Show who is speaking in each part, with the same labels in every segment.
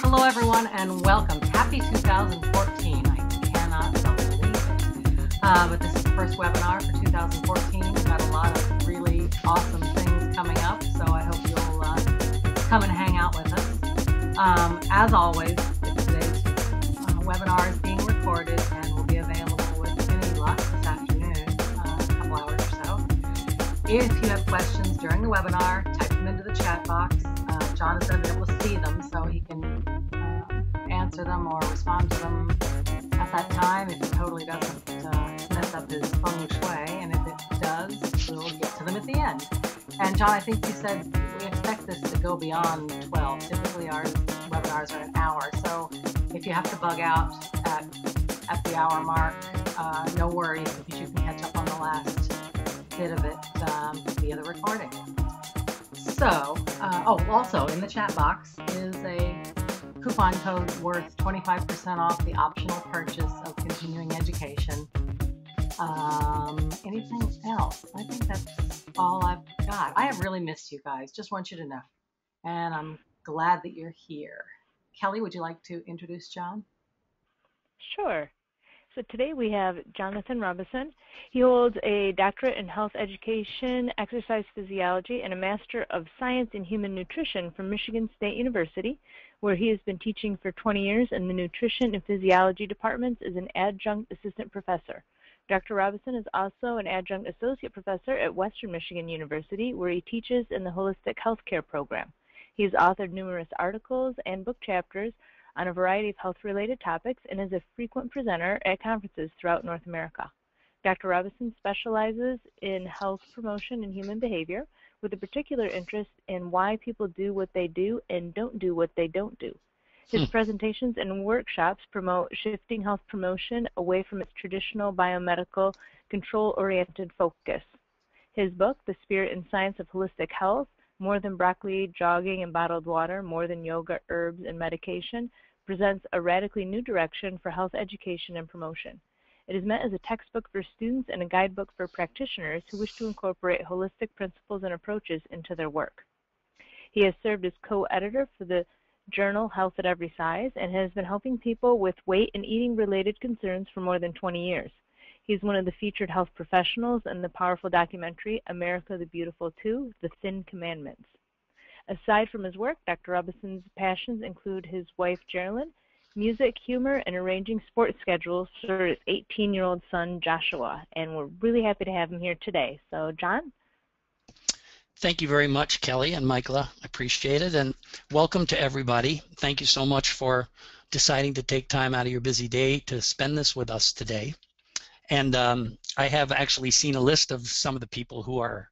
Speaker 1: Hello everyone and welcome. Happy 2014. I cannot believe it. But this is the first webinar for 2014. We've got a lot of really awesome things coming up, so I hope you'll come and hang out with us. As always, today's webinar is being recorded and will be available with any luck this afternoon, a couple hours or so. If you have questions during the webinar, type them into the chat box. John is going to be able to see them so he can answer them or respond to them at that time if it totally doesn't mess up his feng shui, and if it does, we'll get to them at the end. And John, I think you said we expect this to go beyond 12. Typically our webinars are an hour, so if you have to bug out at the hour mark, no worries, because you can catch up on the last bit of it via the recording. So, also in the chat box is a coupon code worth 25% off the optional purchase of continuing education. Anything else? I think that's all I've got. I have really missed you guys, just want you to know. And I'm glad that you're here. Kelly, would you like to introduce John?
Speaker 2: Sure. So today we have Jonathan Robison. He holds a doctorate in health education, exercise physiology, and a Master of Science in Human Nutrition from Michigan State University, where he has been teaching for 20 years in the Nutrition and Physiology departments as an adjunct assistant professor. Dr. Robison is also an adjunct associate professor at Western Michigan University, where he teaches in the Holistic Healthcare program. He has authored numerous articles and book chapters on a variety of health-related topics and is a frequent presenter at conferences throughout North America. Dr. Robison specializes in health promotion and human behavior, with a particular interest in why people do what they do and don't do what they don't do. His presentations and workshops promote shifting health promotion away from its traditional biomedical control-oriented focus. His book, The Spirit and Science of Holistic Health, More Than Broccoli, Jogging, and Bottled Water, More Than Yoga, Herbs, and Medication, presents a radically new direction for health education and promotion. It is meant as a textbook for students and a guidebook for practitioners who wish to incorporate holistic principles and approaches into their work. He has served as co-editor for the journal Health at Every Size and has been helping people with weight and eating-related concerns for more than 20 years. He's one of the featured health professionals in the powerful documentary America the Beautiful 2, The Thin Commandments. Aside from his work, Dr. Robison's passions include his wife, Geraldine, music, humor, and arranging sports schedules for his 18-year-old son, Joshua. And we're really happy to have him here today. So, John?
Speaker 3: Thank you very much, Kelly and Michaela. I appreciate it. And welcome to everybody. Thank you so much for deciding to take time out of your busy day to spend this with us today. And I have actually seen a list of some of the people who are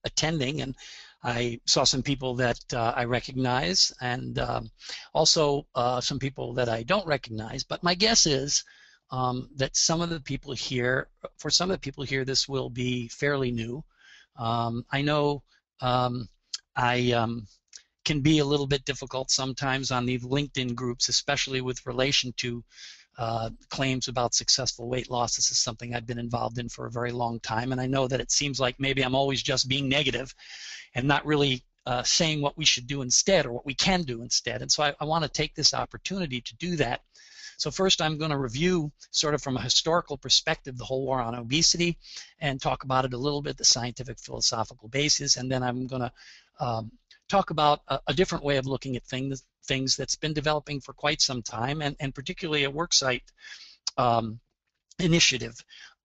Speaker 3: attending, and I saw some people that I recognize, and also some people that I don't recognize. But my guess is that some of the people here, for some of the people here, this will be fairly new. I know I can be a little bit difficult sometimes on the LinkedIn groups, especially with relation to claims about successful weight loss. This is something I've been involved in for a very long time, and I know that it seems like maybe I'm always just being negative and not really saying what we should do instead or what we can do instead. And so I want to take this opportunity to do that. So first I'm going to review sort of from a historical perspective the whole war on obesity and talk about it a little bit, the scientific philosophical basis, and then I'm going to talk about a different way of looking at things that's been developing for quite some time, and particularly a worksite initiative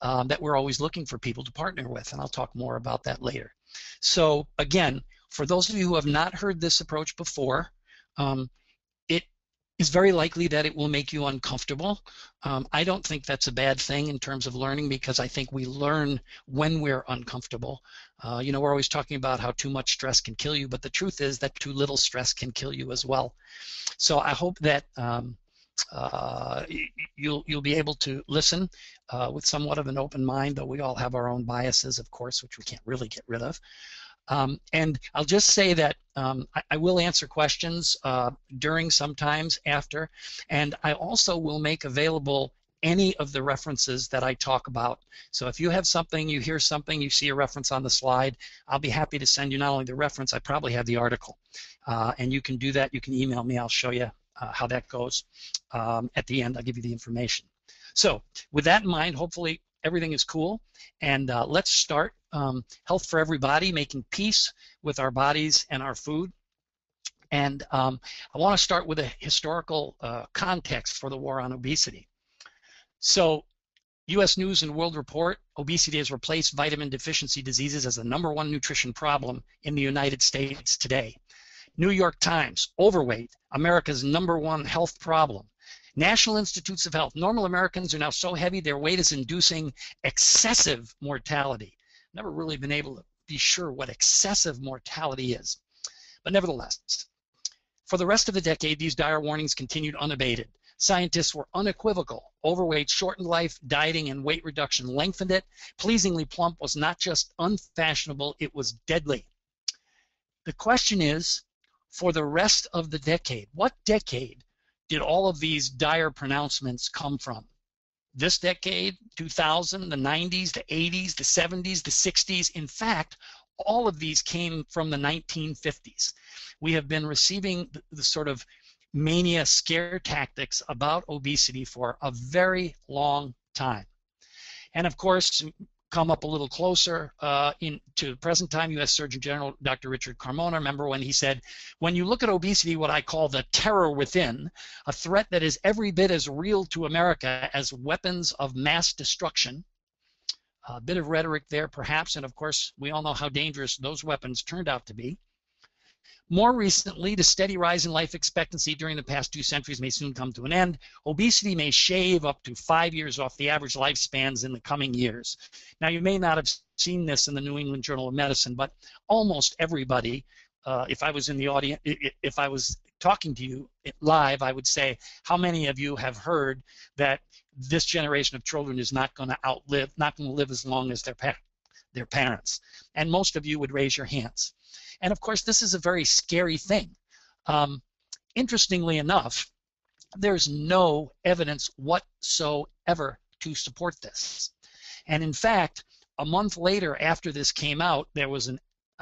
Speaker 3: that we're always looking for people to partner with, and I'll talk more about that later. So again, for those of you who have not heard this approach before, it It's very likely that it will make you uncomfortable. I don't think that's a bad thing in terms of learning, because I think we learn when we're uncomfortable. You know, we're always talking about how too much stress can kill you, but the truth is that too little stress can kill you as well. So I hope that you'll be able to listen with somewhat of an open mind, though we all have our own biases, of course, which we can't really get rid of. And I'll just say that I will answer questions during, sometimes after, and I also will make available any of the references that I talk about. So if you have something, you hear something, you see a reference on the slide, I'll be happy to send you not only the reference, I probably have the article. And you can do that. You can email me. I'll show you how that goes. At the end, I'll give you the information. So with that in mind, hopefully everything is cool. And let's start. Health for everybody, making peace with our bodies and our food. And I want to start with a historical context for the war on obesity. So U.S. News and World Report, obesity has replaced vitamin deficiency diseases as the #1 nutrition problem in the United States today. New York Times, overweight, America's #1 health problem. National Institutes of Health, normal Americans are now so heavy their weight is inducing excessive mortality. Never really been able to be sure what excessive mortality is. But nevertheless, for the rest of the decade, these dire warnings continued unabated. Scientists were unequivocal. Overweight shortened life, dieting and weight reduction lengthened it. Pleasingly plump was not just unfashionable, it was deadly. The question is, for the rest of the decade, what decade did all of these dire pronouncements come from? This decade, 2000, the 90s, the 80s, the 70s, the 60s. In fact, all of these came from the 1950s. We have been receiving the sort of mania scare tactics about obesity for a very long time. And of course, come up a little closer to present time, U.S. Surgeon General Dr. Richard Carmona, remember when he said, when you look at obesity, what I call the terror within, a threat that is every bit as real to America as weapons of mass destruction. A bit of rhetoric there perhaps, and of course we all know how dangerous those weapons turned out to be. More recently, the steady rise in life expectancy during the past 2 centuries may soon come to an end. Obesity may shave up to 5 years off the average lifespans in the coming years. Now, you may not have seen this in the New England Journal of Medicine, but almost everybody, if I was in the audience, if I was talking to you live, I would say, how many of you have heard that this generation of children is not going to live as long as their parents? And most of you would raise your hands. And of course, this is a very scary thing. Interestingly enough, there's no evidence whatsoever to support this. And in fact, a month later after this came out, there was an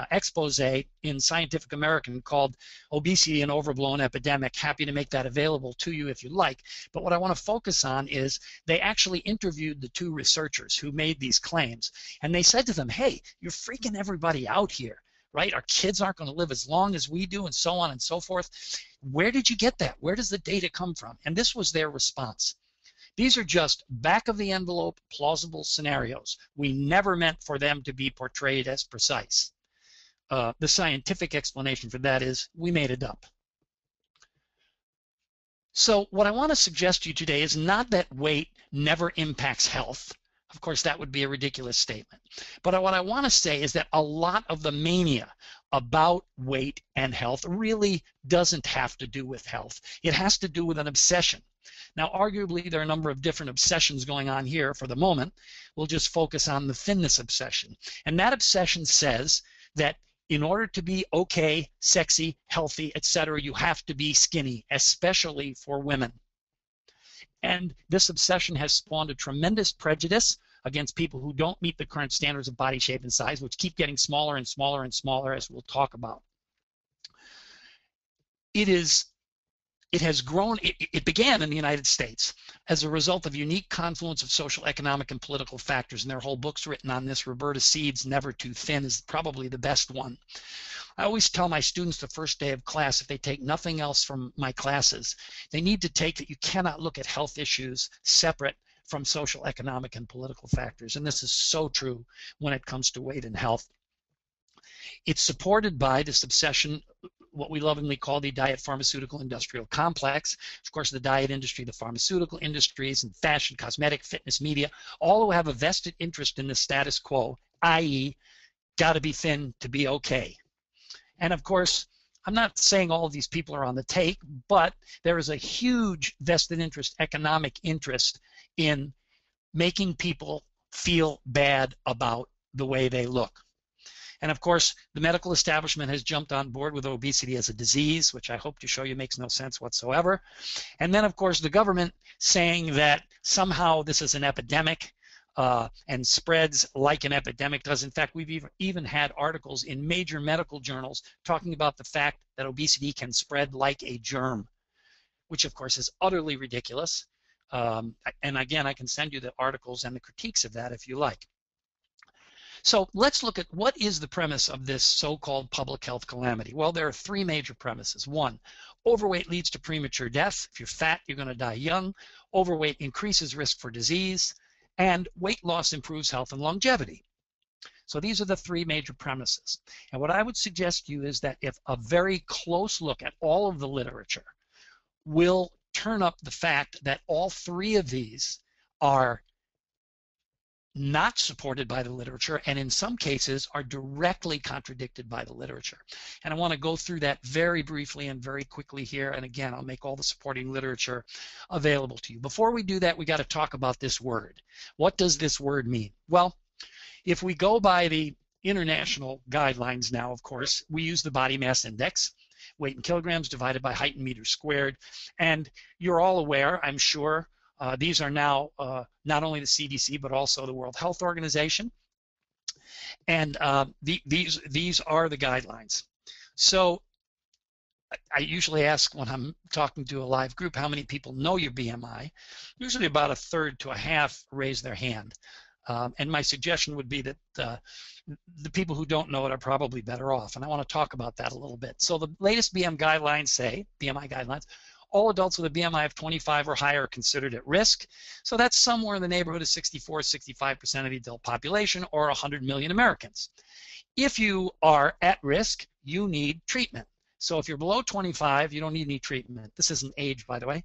Speaker 3: expose in Scientific American called Obesity and Overblown Epidemic. Happy to make that available to you if you like. But what I want to focus on is they actually interviewed the 2 researchers who made these claims. And they said to them, hey, you're freaking everybody out here. Right? Our kids aren't going to live as long as we do, and so on and so forth. Where did you get that? Where does the data come from? And this was their response. These are just back-of-the-envelope plausible scenarios. We never meant for them to be portrayed as precise. The scientific explanation for that is we made it up. So what I want to suggest to you today is not that weight never impacts health. Of course, that would be a ridiculous statement. But what I want to say is that a lot of the mania about weight and health really doesn't have to do with health. It has to do with an obsession. Now, arguably, there are a number of different obsessions going on here for the moment. We'll just focus on the thinness obsession. And that obsession says that in order to be okay, sexy, healthy, etc., you have to be skinny, especially for women. And this obsession has spawned a tremendous prejudice against people who don't meet the current standards of body shape and size, which keep getting smaller and smaller and smaller, as we'll talk about. It has grown. It began in the United States as a result of unique confluence of social, economic, and political factors, and there are whole books written on this. Roberta Seed's Never Too Thin is probably the best one. I always tell my students the first day of class, if they take nothing else from my classes, they need to take that you cannot look at health issues separate from social, economic, and political factors. And this is so true when it comes to weight and health. It's supported by this obsession what we lovingly call the diet pharmaceutical industrial complex. Of course, the diet industry, the pharmaceutical industries, and fashion, cosmetic, fitness, media, all who have a vested interest in the status quo, i.e., got to be thin to be okay. And of course, I'm not saying all of these people are on the take, but there is a huge vested interest, economic interest, in making people feel bad about the way they look. And of course, the medical establishment has jumped on board with obesity as a disease, which I hope to show you makes no sense whatsoever. And then, of course, the government saying that somehow this is an epidemic and spreads like an epidemic does. In fact, we've even had articles in major medical journals talking about the fact that obesity can spread like a germ, which of course is utterly ridiculous. And again, I can send you the articles and the critiques of that if you like. So let's look at what is the premise of this so-called public health calamity. Well, there are three major premises. One, overweight leads to premature death. If you're fat, you're going to die young. Overweight increases risk for disease. And weight loss improves health and longevity. So these are the three major premises. And what I would suggest to you is that if a very close look at all of the literature will turn up the fact that all three of these are not supported by the literature, and in some cases are directly contradicted by the literature. And I want to go through that very briefly and very quickly here, and again, I'll make all the supporting literature available to you. Before we do that, we got to talk about this word. What does this word mean? Well, if we go by the international guidelines now, of course, we use the body mass index, weight in kilograms divided by height in meters squared, and you're all aware, I'm sure, these are now not only the CDC but also the World Health Organization, and these are the guidelines. So I usually ask when I'm talking to a live group how many people know your BMI. Usually about a third to a half raise their hand, and my suggestion would be that the people who don't know it are probably better off, and I want to talk about that a little bit. So the latest BMI guidelines, all adults with a BMI of 25 or higher are considered at risk. So that's somewhere in the neighborhood of 64-65% of the adult population, or 100 million Americans. If you are at risk, you need treatment. So if you're below 25, you don't need any treatment. This isn't age, by the way.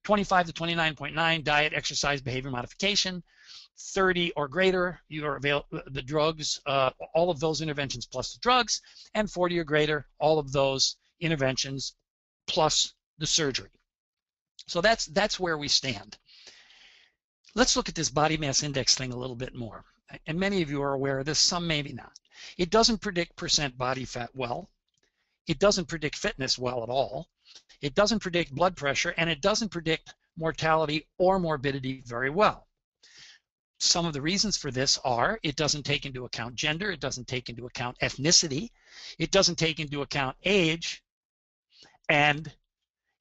Speaker 3: 25 to 29.9, diet, exercise, behavior modification. 30 or greater, you are the drugs, all of those interventions plus the drugs, and 40 or greater, all of those interventions plus the surgery. So that's where we stand. Let's look at this body mass index thing a little bit more. And many of you are aware of this, some maybe not. It doesn't predict percent body fat well. It doesn't predict fitness well at all. It doesn't predict blood pressure, and it doesn't predict mortality or morbidity very well. Some of the reasons for this are it doesn't take into account gender, it doesn't take into account ethnicity, it doesn't take into account age, and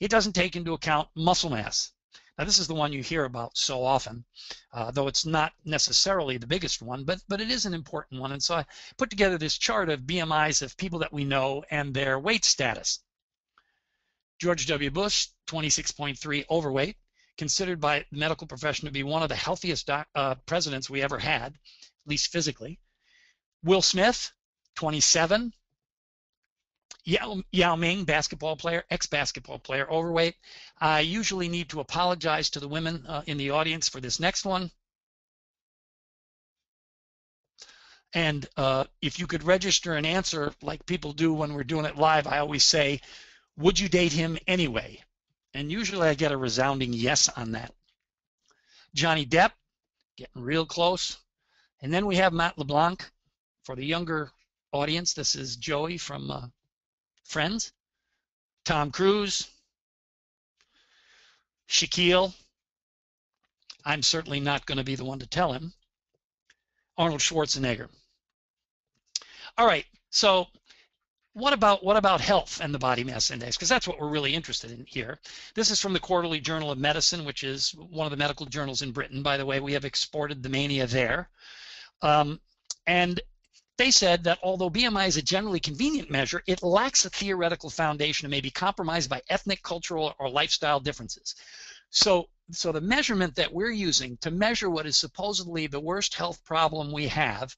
Speaker 3: it doesn't take into account muscle mass. Now this is the one you hear about so often, though it's not necessarily the biggest one, but it is an important one. And so I put together this chart of BMIs of people that we know and their weight status. George W. Bush, 26.3 overweight, considered by the medical profession to be one of the healthiest presidents we ever had, at least physically. Will Smith, 27. Yao Ming, basketball player, ex-basketball player, overweight. I usually need to apologize to the women in the audience for this next one. And if you could register an answer like people do when we're doing it live, I always say, would you date him anyway? And usually I get a resounding yes on that. Johnny Depp, getting real close. And then we have Matt LeBlanc. For the younger audience, this is Joey from Friends. Tom Cruise. Shaquille. I'm certainly not going to be the one to tell him. Arnold Schwarzenegger. All right, so what about health and the body mass index? Because that's what we're really interested in here. This is from the Quarterly Journal of Medicine, which is one of the medical journals in Britain. By the way, we have exported the mania there. And they said that although BMI is a generally convenient measure, it lacks a theoretical foundation and may be compromised by ethnic, cultural, or lifestyle differences. So the measurement that we're using to measure what is supposedly the worst health problem we have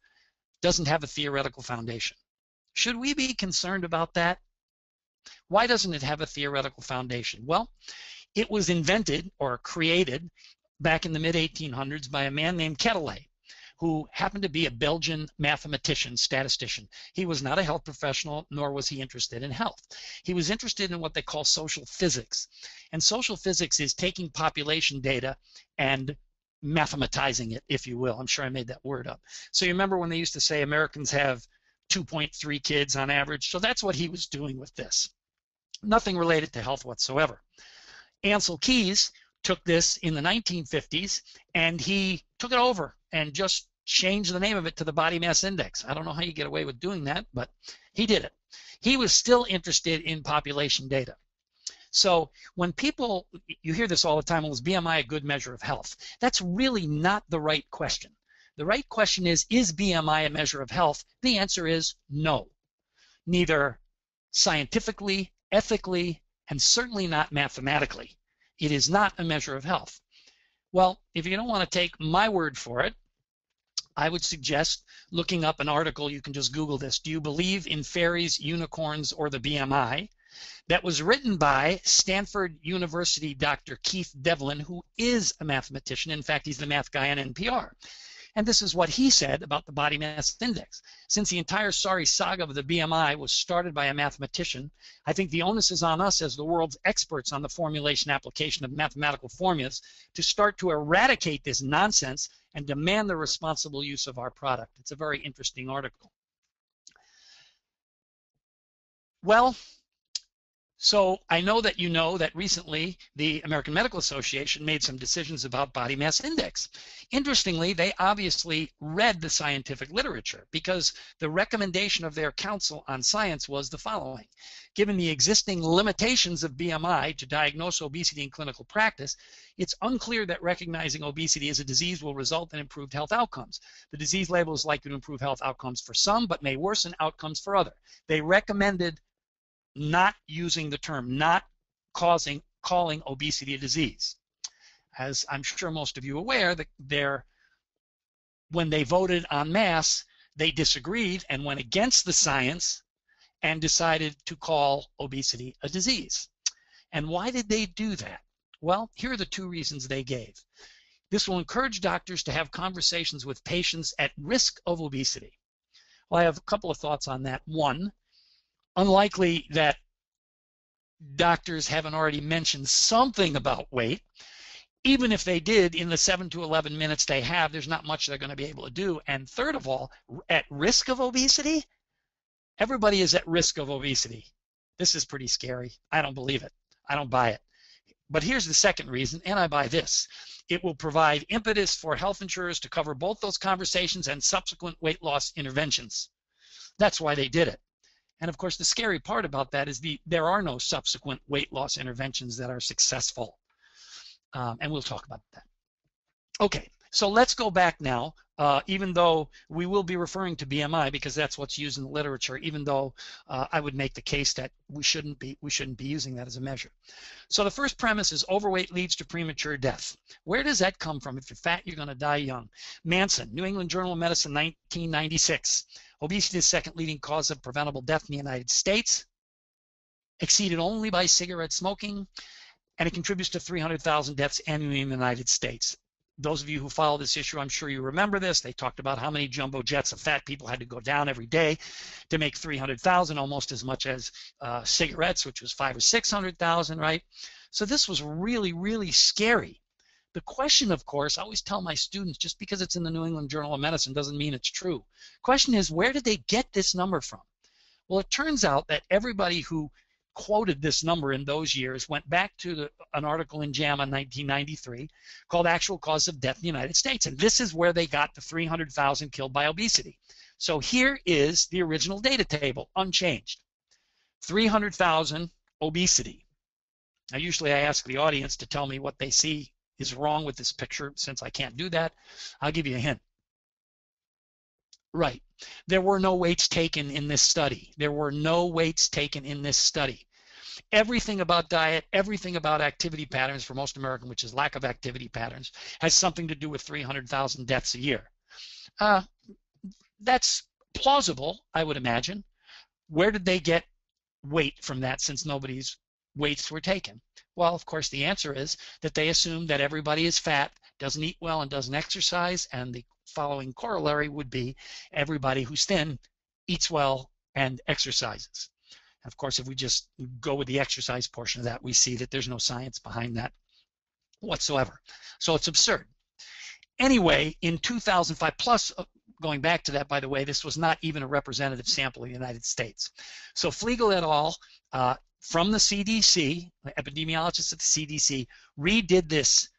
Speaker 3: doesn't have a theoretical foundation. Should we be concerned about that? Why doesn't it have a theoretical foundation? Well, it was invented or created back in the mid-1800s by a man named Quetelet, who happened to be a Belgian mathematician, statistician. He was not a health professional, nor was he interested in health. He was interested in what they call social physics. And social physics is taking population data and mathematizing it, if you will. I'm sure I made that word up. So you remember when they used to say Americans have 2.3 kids on average? So that's what he was doing with this. Nothing related to health whatsoever. Ansel Keys took this in the 1950s, and he took it over and just changed the name of it to the body mass index. I don't know how you get away with doing that, but he did it. He was still interested in population data. So when people, you hear this all the time, well, is BMI a good measure of health? That's really not the right question. The right question is BMI a measure of health? The answer is no. Neither scientifically, ethically, and certainly not mathematically. It is not a measure of health. Well, if you don't want to take my word for it, I would suggest looking up an article. You can just Google this. Do you believe in fairies, unicorns, or the BMI? That was written by Stanford University Dr. Keith Devlin, who is a mathematician. In fact, he's the math guy on NPR. And this is what he said about the body mass index. Since the entire sorry saga of the BMI was started by a mathematician, I think the onus is on us as the world's experts on the formulation and application of mathematical formulas to start to eradicate this nonsense and demand the responsible use of our product. It's a very interesting article. Well, so I know that recently the American Medical Association made some decisions about body mass index. Interestingly, they obviously read the scientific literature, because the recommendation of their council on science was the following. Given the existing limitations of BMI to diagnose obesity in clinical practice, it's unclear that recognizing obesity as a disease will result in improved health outcomes. The disease label is likely to improve health outcomes for some, but may worsen outcomes for others. They recommended not using the term, not calling obesity a disease. As I'm sure most of you are aware, when they voted en masse, they disagreed and went against the science and decided to call obesity a disease. And why did they do that? Well, here are the two reasons they gave. This will encourage doctors to have conversations with patients at risk of obesity. Well, I have a couple of thoughts on that. One, unlikely that doctors haven't already mentioned something about weight. Even if they did, in the 7 to 11 minutes they have, there's not much they're going to be able to do. And third of all, at risk of obesity? Everybody is at risk of obesity. This is pretty scary. I don't believe it. I don't buy it. But here's the second reason, and I buy this. It will provide impetus for health insurers to cover both those conversations and subsequent weight loss interventions. That's why they did it. And of course, the scary part about that is there are no subsequent weight loss interventions that are successful. And we'll talk about that. Okay, so let's go back now, even though we will be referring to BMI because that's what's used in the literature, even though I would make the case that we shouldn't be using that as a measure. So the first premise is overweight leads to premature death. Where does that come from? If you're fat, you're going to die young. Manson, New England Journal of Medicine, 1996. Obesity is the second leading cause of preventable death in the United States, exceeded only by cigarette smoking, and it contributes to 300,000 deaths annually in the United States. Those of you who follow this issue, I'm sure you remember this. They talked about how many jumbo jets of fat people had to go down every day to make 300,000, almost as much as cigarettes, which was 500,000 or 600,000, right? So this was really, really scary. The question, of course, I always tell my students, just because it's in the New England Journal of Medicine doesn't mean it's true. Question is, where did they get this number from? Well, it turns out that everybody who quoted this number in those years went back to an article in JAMA 1993 called Actual Cause of Death in the United States. And this is where they got the 300,000 killed by obesity. So here is the original data table, unchanged. 300,000 obesity. Now, usually I ask the audience to tell me what they see is wrong with this picture. Since I can't do that, I'll give you a hint. Right. There were no weights taken in this study. There were no weights taken in this study. Everything about diet, everything about activity patterns for most Americans, which is lack of activity patterns, has something to do with 300,000 deaths a year. That's plausible, I would imagine. Where did they get weight from that since nobody's weights were taken? Well, of course, the answer is that they assume that everybody is fat, doesn't eat well, and doesn't exercise, and the following corollary would be everybody who's thin eats well and exercises. Of course, if we just go with the exercise portion of that, we see that there's no science behind that whatsoever. So it's absurd. Anyway, in 2005, plus going back to that, by the way, this was not even a representative sample of the United States. So Flegel et al. From the CDC, the epidemiologists at the CDC, redid this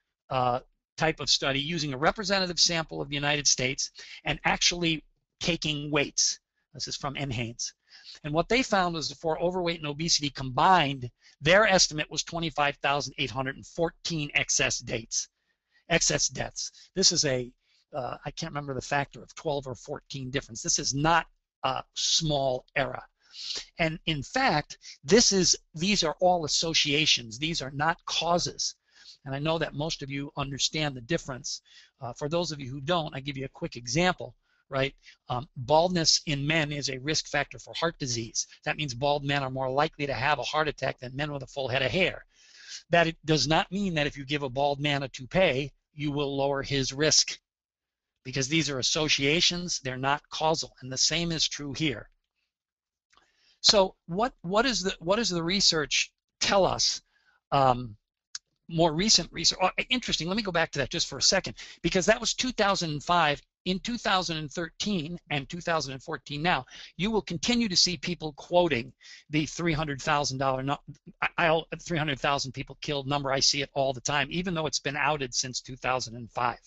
Speaker 3: type of study using a representative sample of the United States and actually taking weights. This is from HAES. And what they found was for overweight and obesity combined, their estimate was 25,814 excess deaths. This is a, I can't remember the factor of 12 or 14 difference. This is not a small error. And in fact, these are all associations. These are not causes. And I know that most of you understand the difference. For those of you who don't, I give you a quick example, right? Baldness in men is a risk factor for heart disease. That means bald men are more likely to have a heart attack than men with a full head of hair. That it does not mean that if you give a bald man a toupee, you will lower his risk, because these are associations, they're not causal, and the same is true here. So what does the research tell us? More recent research. Oh, interesting. Let me go back to that just for a second, because that was 2005. In 2013 and 2014 now, you will continue to see people quoting the $300,000 people killed number. I see it all the time, even though it's been outed since 2005.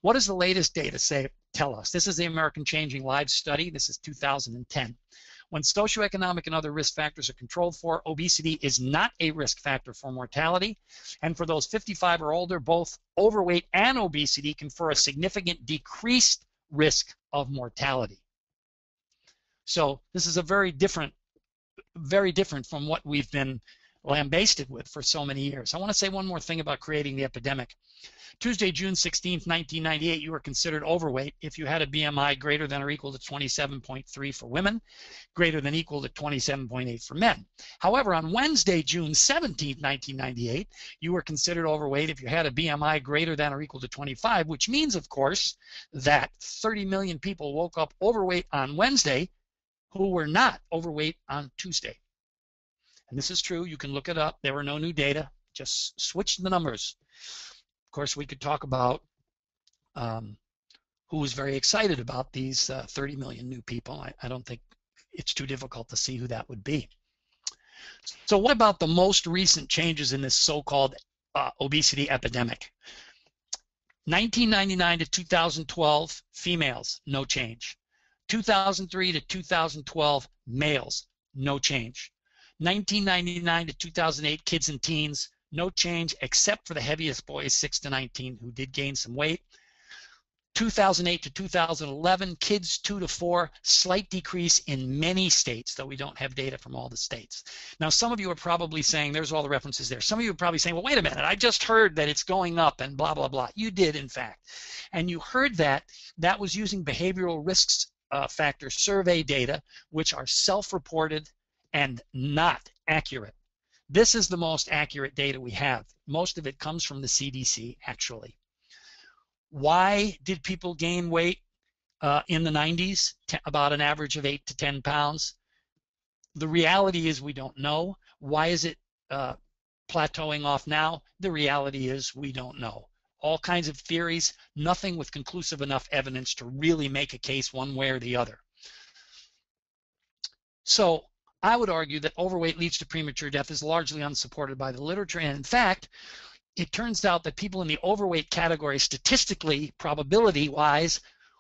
Speaker 3: What does the latest data tell us? This is the American Changing Lives study. This is 2010. When socioeconomic and other risk factors are controlled for, obesity is not a risk factor for mortality. And for those 55 or older, both overweight and obesity confer a significant decreased risk of mortality. So this is a very different from what we've been lambasted with for so many years. I want to say one more thing about creating the epidemic. Tuesday, June 16th, 1998, you were considered overweight if you had a BMI greater than or equal to 27.3 for women, greater than or equal to 27.8 for men. However, on Wednesday, June 17th, 1998, you were considered overweight if you had a BMI greater than or equal to 25, which means, of course, that 30 million people woke up overweight on Wednesday who were not overweight on Tuesday. And this is true. You can look it up. There were no new data. Just switch the numbers. Of course, we could talk about who was very excited about these 30 million new people. I don't think it's too difficult to see who that would be. So what about the most recent changes in this so-called obesity epidemic? 1999 to 2012, females, no change. 2003 to 2012, males, no change. 1999 to 2008, kids and teens, no change except for the heaviest boys, 6 to 19, who did gain some weight. 2008 to 2011, kids 2 to 4, slight decrease in many states, though we don't have data from all the states. Now, some of you are probably saying, there's all the references there. Some of you are probably saying, well, wait a minute, I just heard that it's going up and blah, blah, blah. You did, in fact. And you heard that was using behavioral risks factor survey data, which are self-reported and not accurate. This is the most accurate data we have. Most of it comes from the CDC, actually. Why did people gain weight in the 90s? About an average of 8 to 10 pounds. The reality is we don't know. Why is it plateauing off now? The reality is we don't know. All kinds of theories, nothing with conclusive enough evidence to really make a case one way or the other. So I would argue that overweight leads to premature death is largely unsupported by the literature, and in fact, it turns out that people in the overweight category, statistically, probability-wise,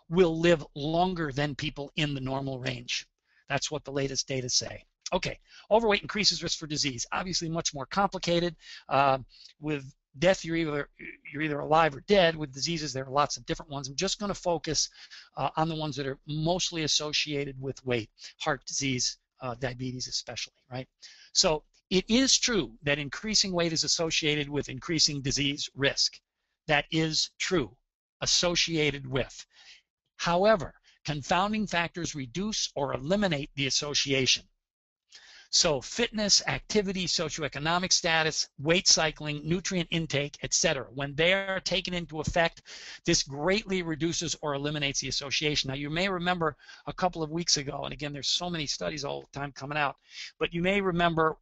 Speaker 3: will live longer than people in the normal range. That's what the latest data say. Okay, overweight increases risk for disease. Obviously much more complicated. With death, you're either alive or dead. With diseases, there are lots of different ones. I'm just going to focus on the ones that are mostly associated with weight, heart disease, diabetes especially, right? So it is true that increasing weight is associated with increasing disease risk. That is true, associated with. However, confounding factors reduce or eliminate the association. So fitness, activity, socioeconomic status, weight cycling, nutrient intake, etc. When they are taken into effect, this greatly reduces or eliminates the association. Now, you may remember a couple of weeks ago, and again, there's so many studies all the time coming out, but you may remember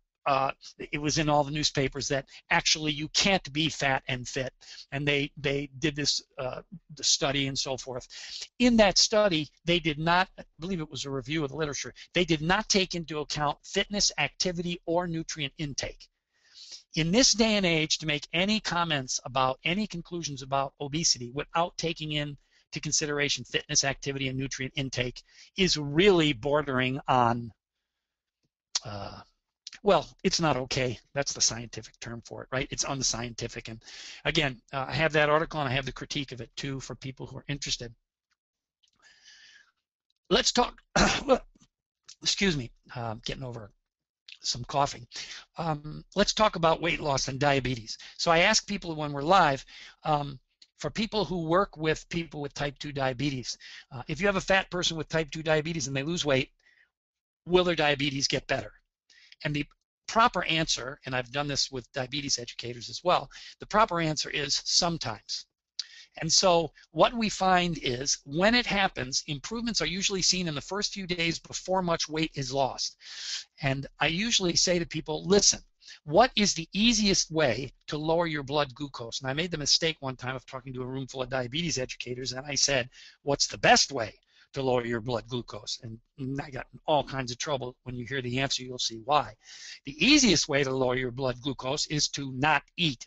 Speaker 3: it was in all the newspapers that actually you can't be fat and fit, and they did this the study and so forth. In that study, they did not, I believe it was a review of the literature, they did not take into account fitness, activity, or nutrient intake. In this day and age, to make any comments about any conclusions about obesity without taking into consideration fitness, activity, and nutrient intake is really bordering on well, it's not okay. That's the scientific term for it, right? It's unscientific. And again, I have that article and I have the critique of it too for people who are interested. Let's talk, excuse me, getting over some coughing. Let's talk about weight loss and diabetes. So I ask people when we're live, for people who work with people with type 2 diabetes, if you have a fat person with type 2 diabetes and they lose weight, will their diabetes get better? And the proper answer, and I've done this with diabetes educators as well, the proper answer is sometimes. And so what we find is when it happens, improvements are usually seen in the first few days before much weight is lost. And I usually say to people, listen, what is the easiest way to lower your blood glucose? And I made the mistake one time of talking to a room full of diabetes educators, and I said, what's the best way to lower your blood glucose? And I got in all kinds of trouble. When you hear the answer, you'll see why. The easiest way to lower your blood glucose is to not eat,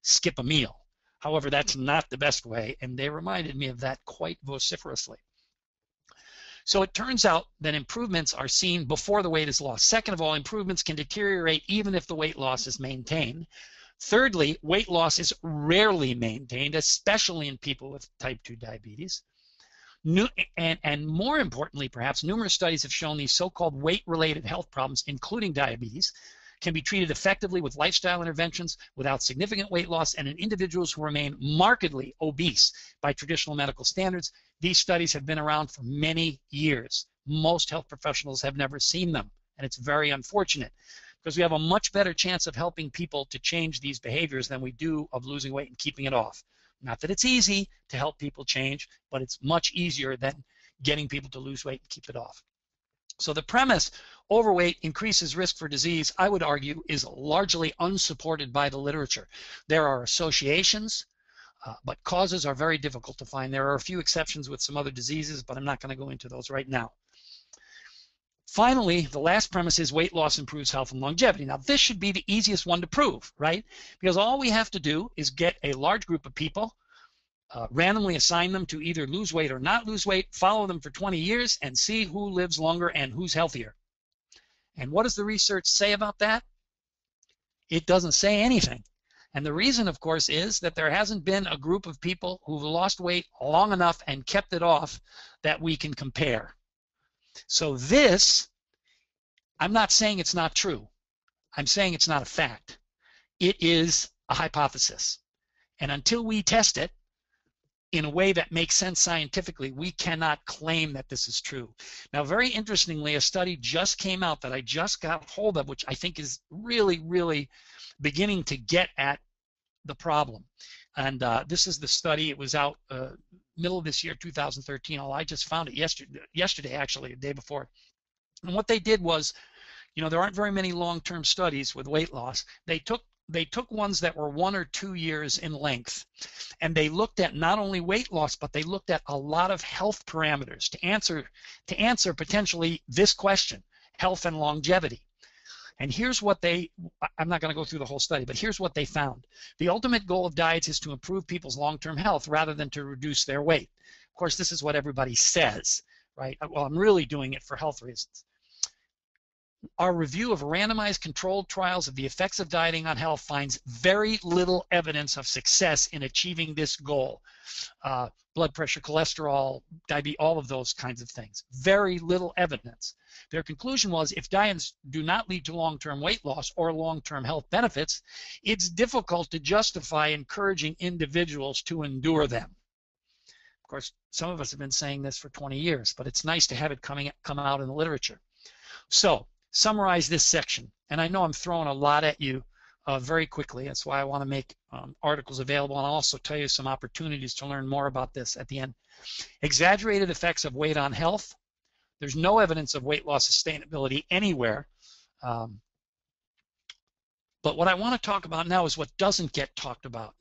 Speaker 3: skip a meal. However, that's not the best way, and they reminded me of that quite vociferously. So it turns out that improvements are seen before the weight is lost. Second of all, improvements can deteriorate even if the weight loss is maintained. Thirdly, weight loss is rarely maintained, especially in people with type 2 diabetes. And more importantly, perhaps, numerous studies have shown these so-called weight-related health problems, including diabetes, can be treated effectively with lifestyle interventions without significant weight loss, and in individuals who remain markedly obese by traditional medical standards. These studies have been around for many years. Most health professionals have never seen them, and it's very unfortunate because we have a much better chance of helping people to change these behaviors than we do of losing weight and keeping it off. Not that it's easy to help people change, but it's much easier than getting people to lose weight and keep it off. So the premise, overweight increases risk for disease, I would argue, is largely unsupported by the literature. There are associations, but causes are very difficult to find. There are a few exceptions with some other diseases, but I'm not going to go into those right now. Finally, the last premise is weight loss improves health and longevity. Now, this should be the easiest one to prove, right? Because all we have to do is get a large group of people, randomly assign them to either lose weight or not lose weight, follow them for 20 years, and see who lives longer and who's healthier. And what does the research say about that? It doesn't say anything. And the reason, of course, is that there hasn't been a group of people who've lost weight long enough and kept it off that we can compare. So this, I'm not saying it's not true. I'm saying it's not a fact. It is a hypothesis. And until we test it in a way that makes sense scientifically, we cannot claim that this is true. Now, very interestingly, a study just came out that I just got hold of, which I think is really, really beginning to get at the problem. And this is the study. It was out middle of this year, 2013. I just found it yesterday, actually, the day before. And what they did was, you know, there aren't very many long-term studies with weight loss. They took ones that were 1 or 2 years in length, and they looked at not only weight loss, but they looked at a lot of health parameters to answer potentially this question, health and longevity. And here's what I'm not going to go through the whole study, but here's what they found. The ultimate goal of diets is to improve people's long-term health rather than to reduce their weight. Of course, this is what everybody says, right? Well, I'm really doing it for health reasons. Our review of randomized controlled trials of the effects of dieting on health finds very little evidence of success in achieving this goal. Blood pressure, cholesterol, diabetes, all of those kinds of things. Very little evidence. Their conclusion was if diets do not lead to long-term weight loss or long-term health benefits, it's difficult to justify encouraging individuals to endure them. Of course, some of us have been saying this for 20 years, but it's nice to have it come out in the literature. So, summarize this section. And I know I'm throwing a lot at you very quickly. That's why I want to make articles available, and I'll also tell you some opportunities to learn more about this at the end. Exaggerated effects of weight on health. There's no evidence of weight loss sustainability anywhere. But what I want to talk about now is what doesn't get talked about.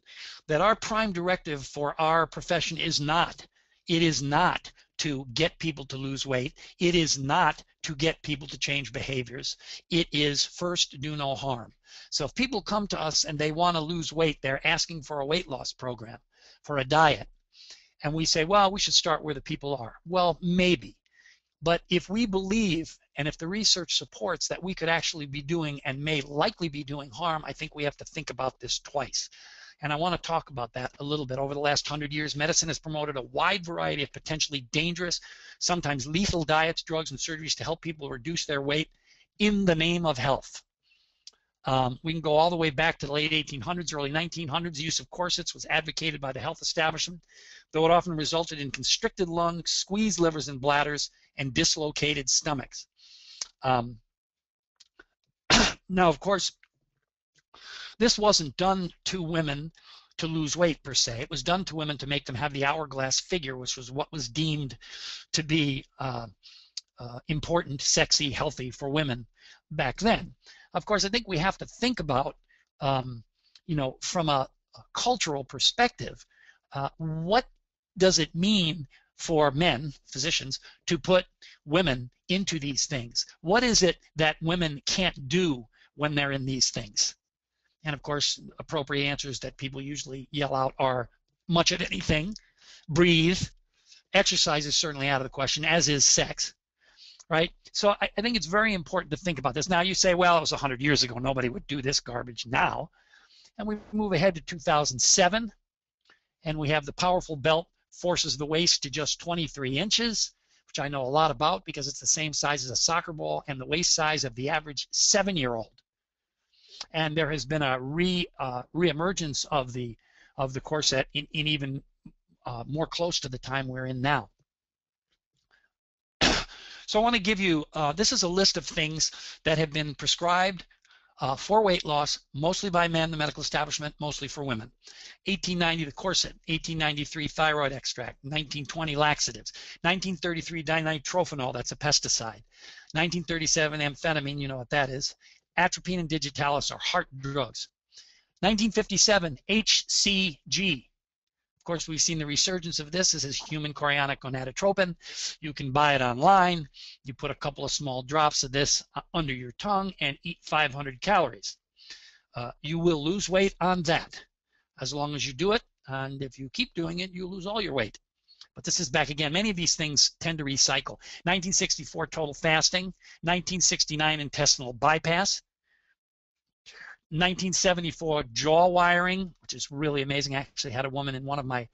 Speaker 3: That our prime directive for our profession is not. It is not to get people to lose weight. It is not to get people to change behaviors. It is first, do no harm. So if people come to us and they want to lose weight, they're asking for a weight loss program, for a diet. And we say, well, we should start where the people are. Well, maybe. But if we believe, and if the research supports that we could actually be doing and may likely be doing harm, I think we have to think about this twice. And I want to talk about that a little bit. Over the last 100 years, medicine has promoted a wide variety of potentially dangerous, sometimes lethal diets, drugs, and surgeries to help people reduce their weight in the name of health. We can go all the way back to the late 1800s, early 1900s. The use of corsets was advocated by the health establishment, though it often resulted in constricted lungs, squeezed livers and bladders, and dislocated stomachs. Now, of course, this wasn't done to women to lose weight per se. It was done to women to make them have the hourglass figure, which was what was deemed to be important, sexy, healthy for women back then. Of course, I think we have to think about, you know, from a cultural perspective, what does it mean for men, physicians, to put women into these things? What is it that women can't do when they're in these things? And of course, appropriate answers that people usually yell out are much of anything. Breathe. Exercise is certainly out of the question, as is sex. Right? So I think it's very important to think about this. Now you say, well, it was 100 years ago. Nobody would do this garbage now. And we move ahead to 2007, and we have the powerful belt forces the waist to just 23 inches, which I know a lot about because it's the same size as a soccer ball and the waist size of the average 7-year-old. And there has been a reemergence of the corset in even more close to the time we're in now. So I want to give you, this is a list of things that have been prescribed for weight loss, mostly by men, the medical establishment, mostly for women. 1890, the corset. 1893, thyroid extract. 1920, laxatives. 1933, dinitrophenol, that's a pesticide. 1937, amphetamine, you know what that is. Atropine and digitalis are heart drugs. 1957, HCG. Of course, we've seen the resurgence of this. This is human chorionic gonadotropin. You can buy it online. You put a couple of small drops of this under your tongue and eat 500 calories. You will lose weight on that as long as you do it. And if you keep doing it, you lose all your weight. But this is back again. Many of these things tend to recycle. 1964, total fasting. 1969, intestinal bypass. 1974, jaw wiring, which is really amazing. I actually had a woman in one of my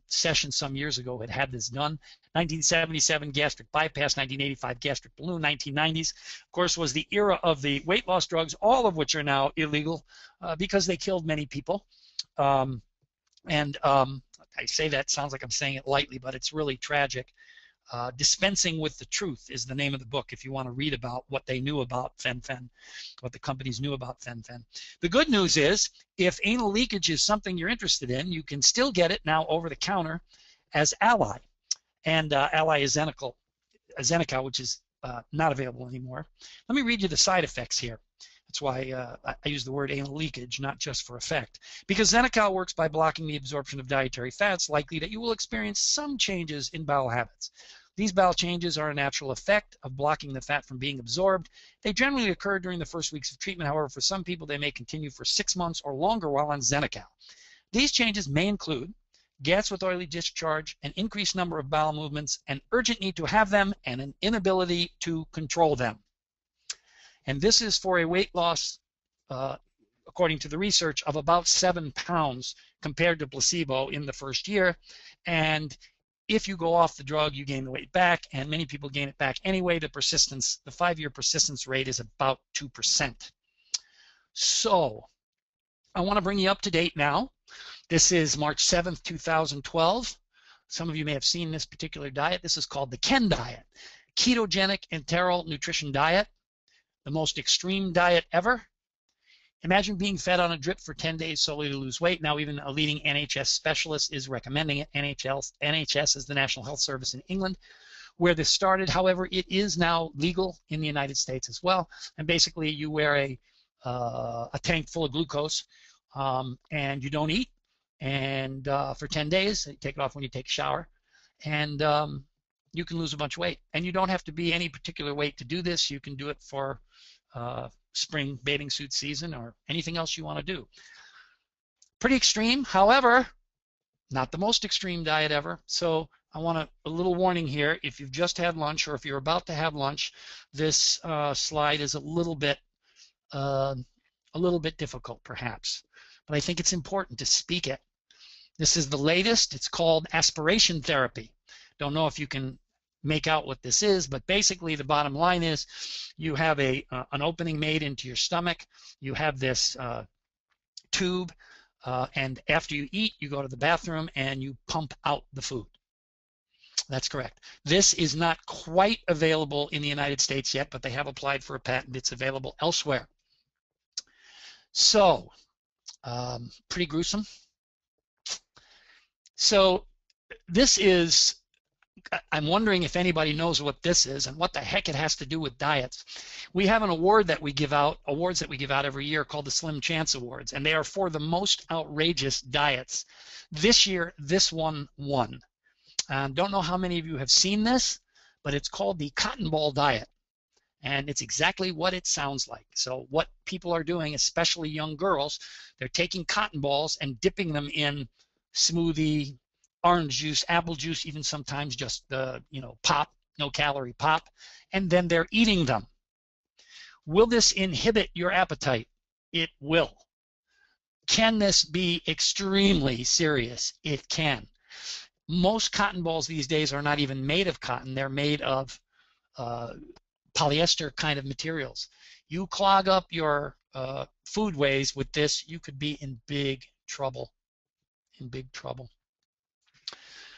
Speaker 3: sessions some years ago who had this done. 1977, gastric bypass. 1985, gastric balloon. 1990s, of course, was the era of the weight loss drugs, all of which are now illegal because they killed many people. I say that, sounds like I'm saying it lightly, but it's really tragic. Dispensing with the Truth is the name of the book if you want to read about what they knew about fen-phen, what the companies knew about fen-phen. The good news is, if anal leakage is something you're interested in, you can still get it now over the counter as Ally. And Ally is Zeneca, which is not available anymore. Let me read you the side effects here. That's why I use the word anal leakage, not just for effect. Because Zeneca works by blocking the absorption of dietary fats, likely that you will experience some changes in bowel habits. These bowel changes are a natural effect of blocking the fat from being absorbed. They generally occur during the first weeks of treatment. However, for some people, they may continue for 6 months or longer while on Zeneca. These changes may include gas with oily discharge, an increased number of bowel movements, an urgent need to have them, and an inability to control them. And this is for a weight loss, according to the research, of about 7 pounds compared to placebo in the first year. And if you go off the drug, you gain the weight back, and many people gain it back anyway. The persistence, the 5-year persistence rate is about 2%. So I want to bring you up to date now. This is March 7th, 2012. Some of you may have seen this particular diet. This is called the Ken diet, ketogenic enteral nutrition diet. The most extreme diet ever? Imagine being fed on a drip for 10 days solely to lose weight. Now even a leading NHS specialist is recommending it. NHS is the National Health Service in England, where this started. However, it is now legal in the United States as well. And basically you wear a tank full of glucose and you don't eat, and for 10 days, you take it off when you take a shower, and you can lose a bunch of weight. And you don't have to be any particular weight to do this. You can do it for spring bathing suit season or anything else you want to do. Pretty extreme, however, not the most extreme diet ever. So I want a little warning here. If you've just had lunch or if you're about to have lunch, this slide is a little bit difficult perhaps, but I think it's important to speak it. This is the latest. It's called aspiration therapy. Don't know if you can make out what this is, but basically the bottom line is you have an opening made into your stomach. You have this tube, and after you eat, you go to the bathroom and you pump out the food. That's correct. This is not quite available in the United States yet, but they have applied for a patent. It's available elsewhere. So, pretty gruesome. So this is, I'm wondering if anybody knows what this is and what the heck it has to do with diets. We have an award that we give out, awards that we give out every year called the Slim Chance Awards, and they are for the most outrageous diets. This year, this one won. Don't know how many of you have seen this, but it's called the cotton ball diet. And it's exactly what it sounds like. So what people are doing, especially young girls, they're taking cotton balls and dipping them in smoothie, orange juice, apple juice, even sometimes just the, pop, no calorie pop, and then they're eating them. Will this inhibit your appetite? It will. Can this be extremely serious? It can. Most cotton balls these days are not even made of cotton. They're made of polyester kind of materials. You clog up your foodways with this, you could be in big trouble.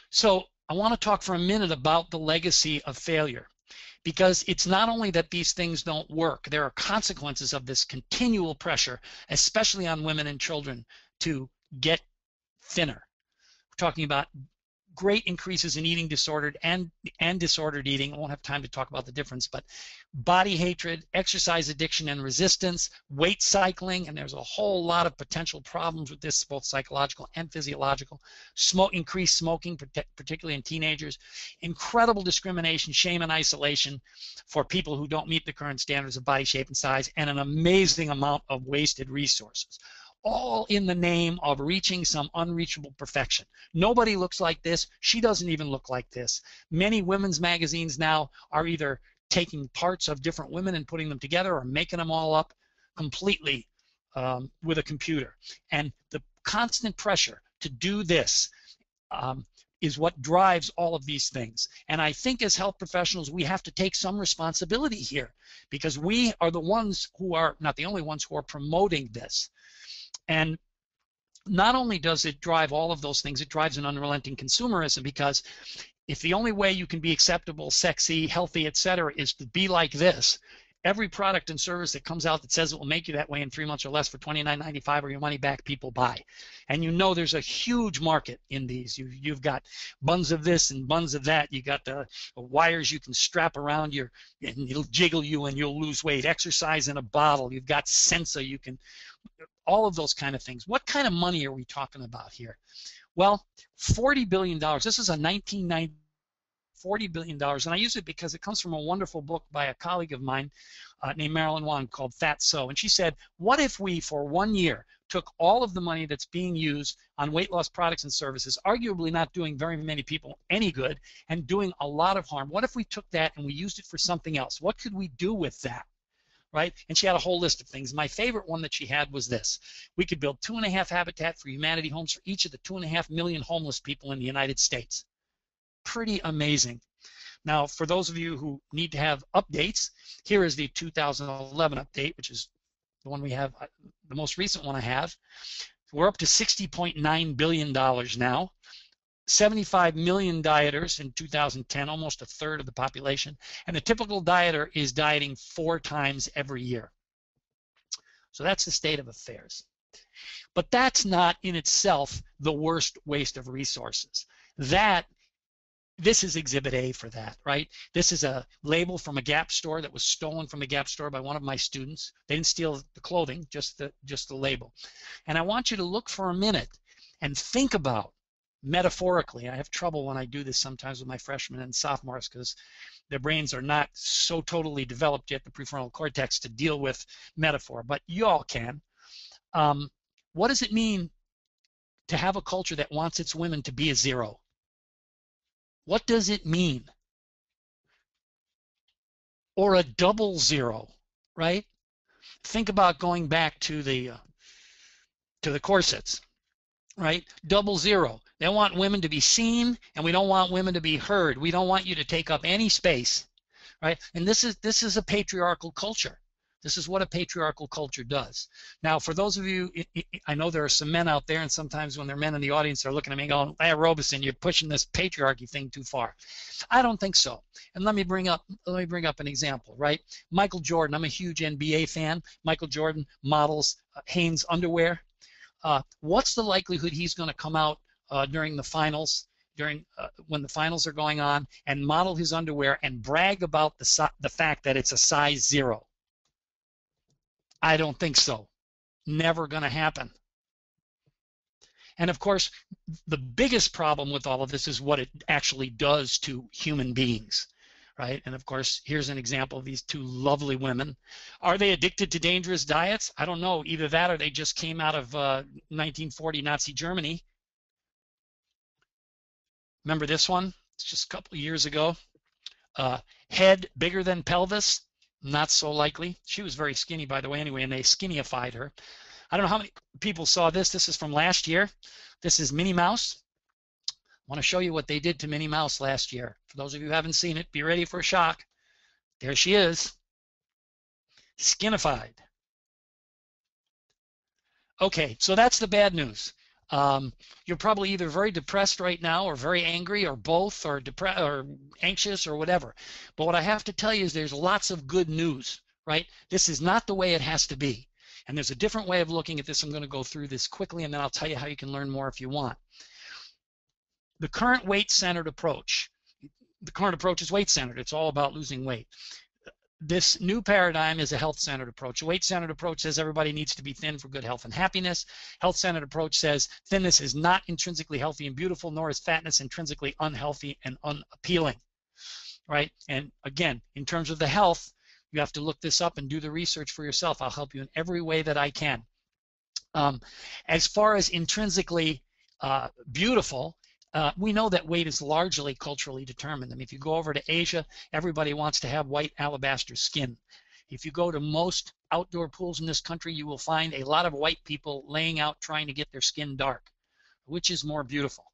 Speaker 3: So I want to talk for a minute about the legacy of failure, because it's not only that these things don't work, there are consequences of this continual pressure, especially on women and children, to get thinner. We're talking about great increases in eating disordered and disordered eating. I won't have time to talk about the difference, but body hatred, exercise addiction and resistance, weight cycling, and there's a whole lot of potential problems with this, both psychological and physiological. Increased smoking, particularly in teenagers, incredible discrimination, shame, and isolation for people who don't meet the current standards of body shape and size, and an amazing amount of wasted resources, all in the name of reaching some unreachable perfection. Nobody looks like this. She doesn't even look like this. Many women's magazines now are either taking parts of different women and putting them together or making them all up completely with a computer. And the constant pressure to do this is what drives all of these things. And I think as health professionals, we have to take some responsibility here, because we are the ones who are, not the only ones who are promoting this. And not only does it drive all of those things, it drives an unrelenting consumerism, because if the only way you can be acceptable, sexy, healthy, etc., is to be like this, every product and service that comes out that says it will make you that way in 3 months or less for $29.95 or your money back, people buy. And there's a huge market in these. You've got buns of this and buns of that. You got the wires you can strap around and it'll jiggle you and you'll lose weight. Exercise in a bottle. You've got Sensa. You can, all of those kind of things. What kind of money are we talking about here? Well, $40 billion. This is a 1990. $40 billion, and I use it because it comes from a wonderful book by a colleague of mine named Marilyn Wong called Fat So, and she said, what if we, for 1 year, took all of the money that's being used on weight loss products and services, arguably not doing very many people any good and doing a lot of harm? What if we took that and we used it for something else? What could we do with that? Right? And she had a whole list of things. My favorite one that she had was this. We could build 2.5 Habitat for Humanity homes for each of the 2.5 million homeless people in the United States. Pretty amazing. Now, for those of you who need to have updates, here is the 2011 update, which is the one we have, the most recent one I have. We're up to $60.9 billion now. 75 million dieters in 2010, almost a third of the population, and the typical dieter is dieting 4 times every year. So that's the state of affairs. But that's not in itself the worst waste of resources. This is Exhibit A for that, right? This is a label from a Gap store that was stolen from the Gap store by one of my students. They didn't steal the clothing, just the label. And I want you to look for a minute and think about, metaphorically, I have trouble when I do this sometimes with my freshmen and sophomores because their brains are not so totally developed yet, the prefrontal cortex, to deal with metaphor, but you all can. What does it mean to have a culture that wants its women to be a 0? What does it mean? Or a double 0, right? Think about going back to the corsets, right? Double 0. They want women to be seen, and we don't want women to be heard. We don't want you to take up any space, right? And this is a patriarchal culture. This is what a patriarchal culture does. Now, for those of you, I know there are some men out there, and sometimes when there are men in the audience, they're looking at me going, "Hey, Robison, you're pushing this patriarchy thing too far." I don't think so. And let me bring up an example, right? Michael Jordan. I'm a huge NBA fan. Michael Jordan models HAES underwear. What's the likelihood he's going to come out during the finals, when the finals are going on, and model his underwear and brag about the fact that it's a size 0? I don't think so. Never going to happen. And of course, the biggest problem with all of this is what it actually does to human beings, right? And of course, here's an example of these 2 lovely women. Are they addicted to dangerous diets? I don't know. Either that or they just came out of 1940 Nazi Germany. Remember this one? It's just a couple of years ago. Head bigger than pelvis? Not so likely. She was very skinny, by the way, anyway, and they skinnified her. I don't know how many people saw this. This is from last year. This is Minnie Mouse. I want to show you what they did to Minnie Mouse last year. For those of you who haven't seen it, be ready for a shock. There she is. Skinified. Okay, so that's the bad news. You're probably either very depressed right now, or very angry, or both, or anxious, or whatever. But what I have to tell you is there's lots of good news, right? This is not the way it has to be. And there's a different way of looking at this. I'm going to go through this quickly, and then I'll tell you how you can learn more if you want. The current weight-centered approach. The current approach is weight-centered. It's all about losing weight. This new paradigm is a health-centered approach. A weight-centered approach says everybody needs to be thin for good health and happiness. Health-centered approach says thinness is not intrinsically healthy and beautiful, nor is fatness intrinsically unhealthy and unappealing, right? And again, in terms of the health, you have to look this up and do the research for yourself. I'll help you in every way that I can. As far as intrinsically beautiful, we know that weight is largely culturally determined. I mean, if you go over to Asia, everybody wants to have white alabaster skin. If you go to most outdoor pools in this country, you will find a lot of white people laying out trying to get their skin dark. Which is more beautiful?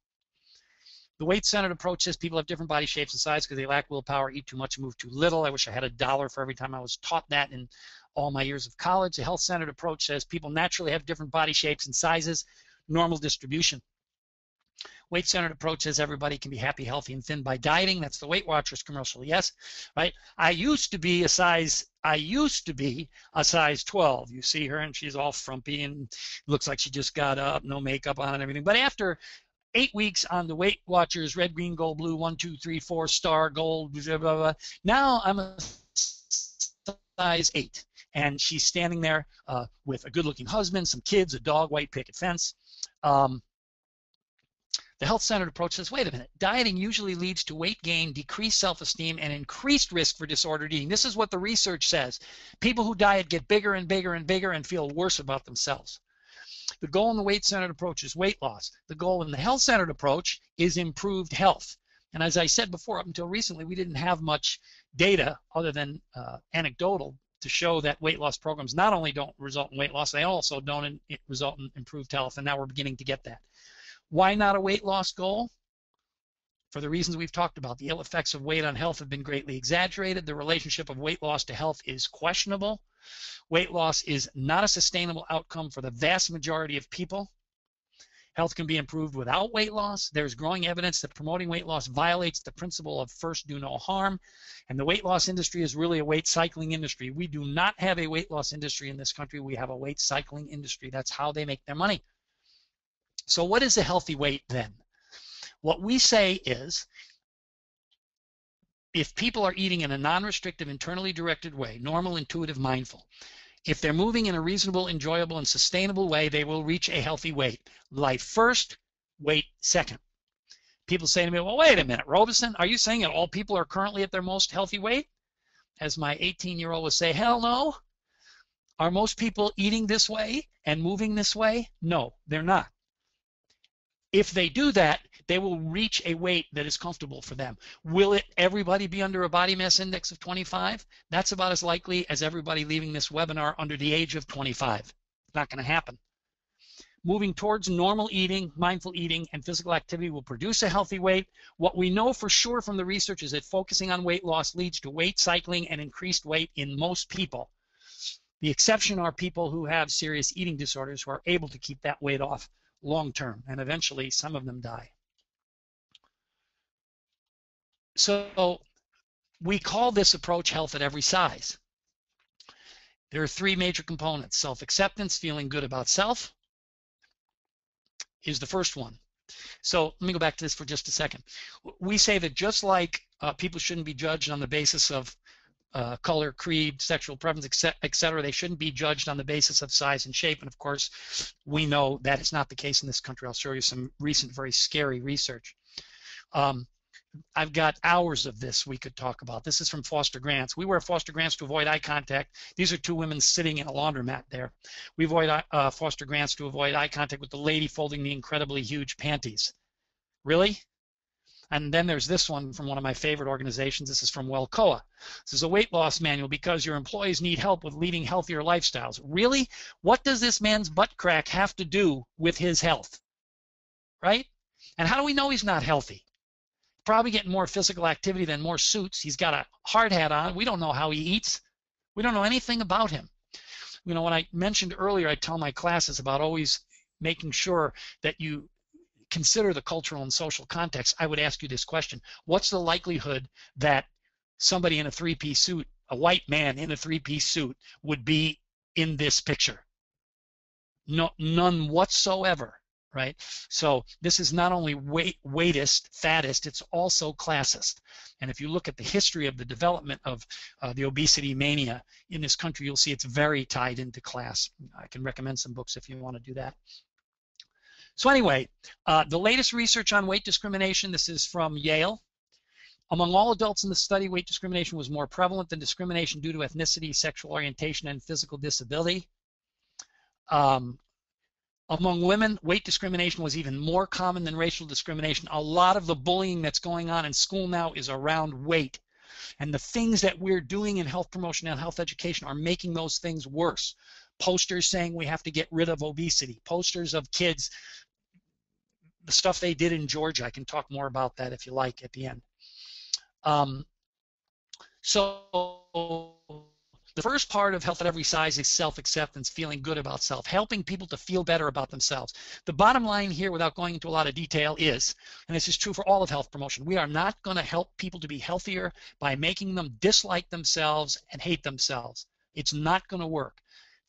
Speaker 3: The weight-centered approach says people have different body shapes and sizes because they lack willpower, eat too much, move too little. I wish I had $1 for every time I was taught that in all my years of college. The health-centered approach says people naturally have different body shapes and sizes, normal distribution. Weight-centered approach says everybody can be happy, healthy, and thin by dieting. That's the Weight Watchers commercial, yes, right? I used to be a size 12. You see her, and she's all frumpy and looks like she just got up, no makeup on and everything. But after 8 weeks on the Weight Watchers, red, green, gold, blue, 1, 2, 3, 4 star, gold, blah, blah, blah. Now I'm a size 8. And she's standing there with a good-looking husband, some kids, a dog, white picket fence. The health-centered approach says, wait a minute, dieting usually leads to weight gain, decreased self-esteem, and increased risk for disordered eating. This is what the research says. People who diet get bigger and bigger and bigger and feel worse about themselves. The goal in the weight-centered approach is weight loss. The goal in the health-centered approach is improved health. And as I said before, up until recently, we didn't have much data other than anecdotal to show that weight loss programs not only don't result in weight loss, they also don't result in improved health, and now we're beginning to get that. Why not a weight loss goal? For the reasons we've talked about. The ill effects of weight on health have been greatly exaggerated. The relationship of weight loss to health is questionable. Weight loss is not a sustainable outcome for the vast majority of people. Health can be improved without weight loss. There's growing evidence that promoting weight loss violates the principle of first do no harm. And the weight loss industry is really a weight cycling industry. We do not have a weight loss industry in this country. We have a weight cycling industry. That's how they make their money. So what is a healthy weight then? What we say is, if people are eating in a non-restrictive, internally directed way, normal, intuitive, mindful, if they're moving in a reasonable, enjoyable, and sustainable way, they will reach a healthy weight. Life first, weight second. People say to me, well, wait a minute, Robison, are you saying that all people are currently at their most healthy weight? As my 18-year-old would say, hell no. Are most people eating this way and moving this way? No, they're not. If they do that, they will reach a weight that is comfortable for them. Will everybody be under a body mass index of 25? That's about as likely as everybody leaving this webinar under the age of 25. It's not going to happen. Moving towards normal eating, mindful eating, and physical activity will produce a healthy weight. What we know for sure from the research is that focusing on weight loss leads to weight cycling and increased weight in most people. The exception are people who have serious eating disorders who are able to keep that weight off long term, and eventually some of them die. So we call this approach health at every size. There are three major components. Self-acceptance, feeling good about self, is the first one. So let me go back to this for just a second. We say that just like people shouldn't be judged on the basis of color, creed, sexual preference, etc., they shouldn't be judged on the basis of size and shape. And of course, we know that is not the case in this country. I'll show you some recent, very scary research. I've got hours of this we could talk about. This is from Foster Grants. We wear Foster Grants to avoid eye contact. These are two women sitting in a laundromat there. We avoid Foster Grants to avoid eye contact with the lady folding the incredibly huge panties. Really? And then there's this one from one of my favorite organizations. This is from Wellcoa. This is a weight loss manual because your employees need help with leading healthier lifestyles. Really? What does this man's butt crack have to do with his health? Right? And how do we know he's not healthy? Probably getting more physical activity than more suits. He's got a hard hat on. We don't know how he eats. We don't know anything about him. You know, when I mentioned earlier, I tell my classes about always making sure that you consider the cultural and social context. I would ask you this question. What's the likelihood that somebody in a three-piece suit, a white man in a three-piece suit, would be in this picture? No, none whatsoever. Right? So this is not only weightist, fattest, it's also classist. And if you look at the history of the development of the obesity mania in this country, you'll see it's very tied into class. I can recommend some books if you want to do that. So anyway, the latest research on weight discrimination, this is from Yale. Among all adults in the study, weight discrimination was more prevalent than discrimination due to ethnicity, sexual orientation, and physical disability. Among women, weight discrimination was even more common than racial discrimination. A lot of the bullying that's going on in school now is around weight. And the things that we're doing in health promotion and health education are making those things worse. Posters saying we have to get rid of obesity. Posters of kids, the stuff they did in Georgia. I can talk more about that if you like at the end. So the first part of health at every size is self-acceptance, feeling good about self, helping people to feel better about themselves. The bottom line here, without going into a lot of detail, is, and this is true for all of health promotion, we are not going to help people to be healthier by making them dislike themselves and hate themselves. It's not going to work.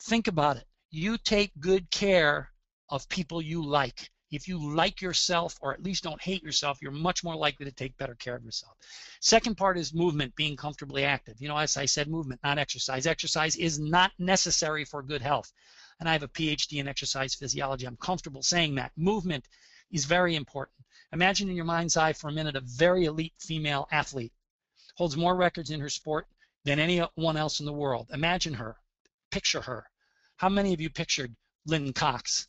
Speaker 3: Think about it. You take good care of people you like. If you like yourself, or at least don't hate yourself, you're much more likely to take better care of yourself. Second part is movement, being comfortably active. You know, as I said, movement, not exercise. Exercise is not necessary for good health. And I have a PhD in exercise physiology. I'm comfortable saying that. Movement is very important. Imagine in your mind's eye for a minute a very elite female athlete. Holds more records in her sport than anyone else in the world. Imagine her. Picture her. How many of you pictured Lynn Cox?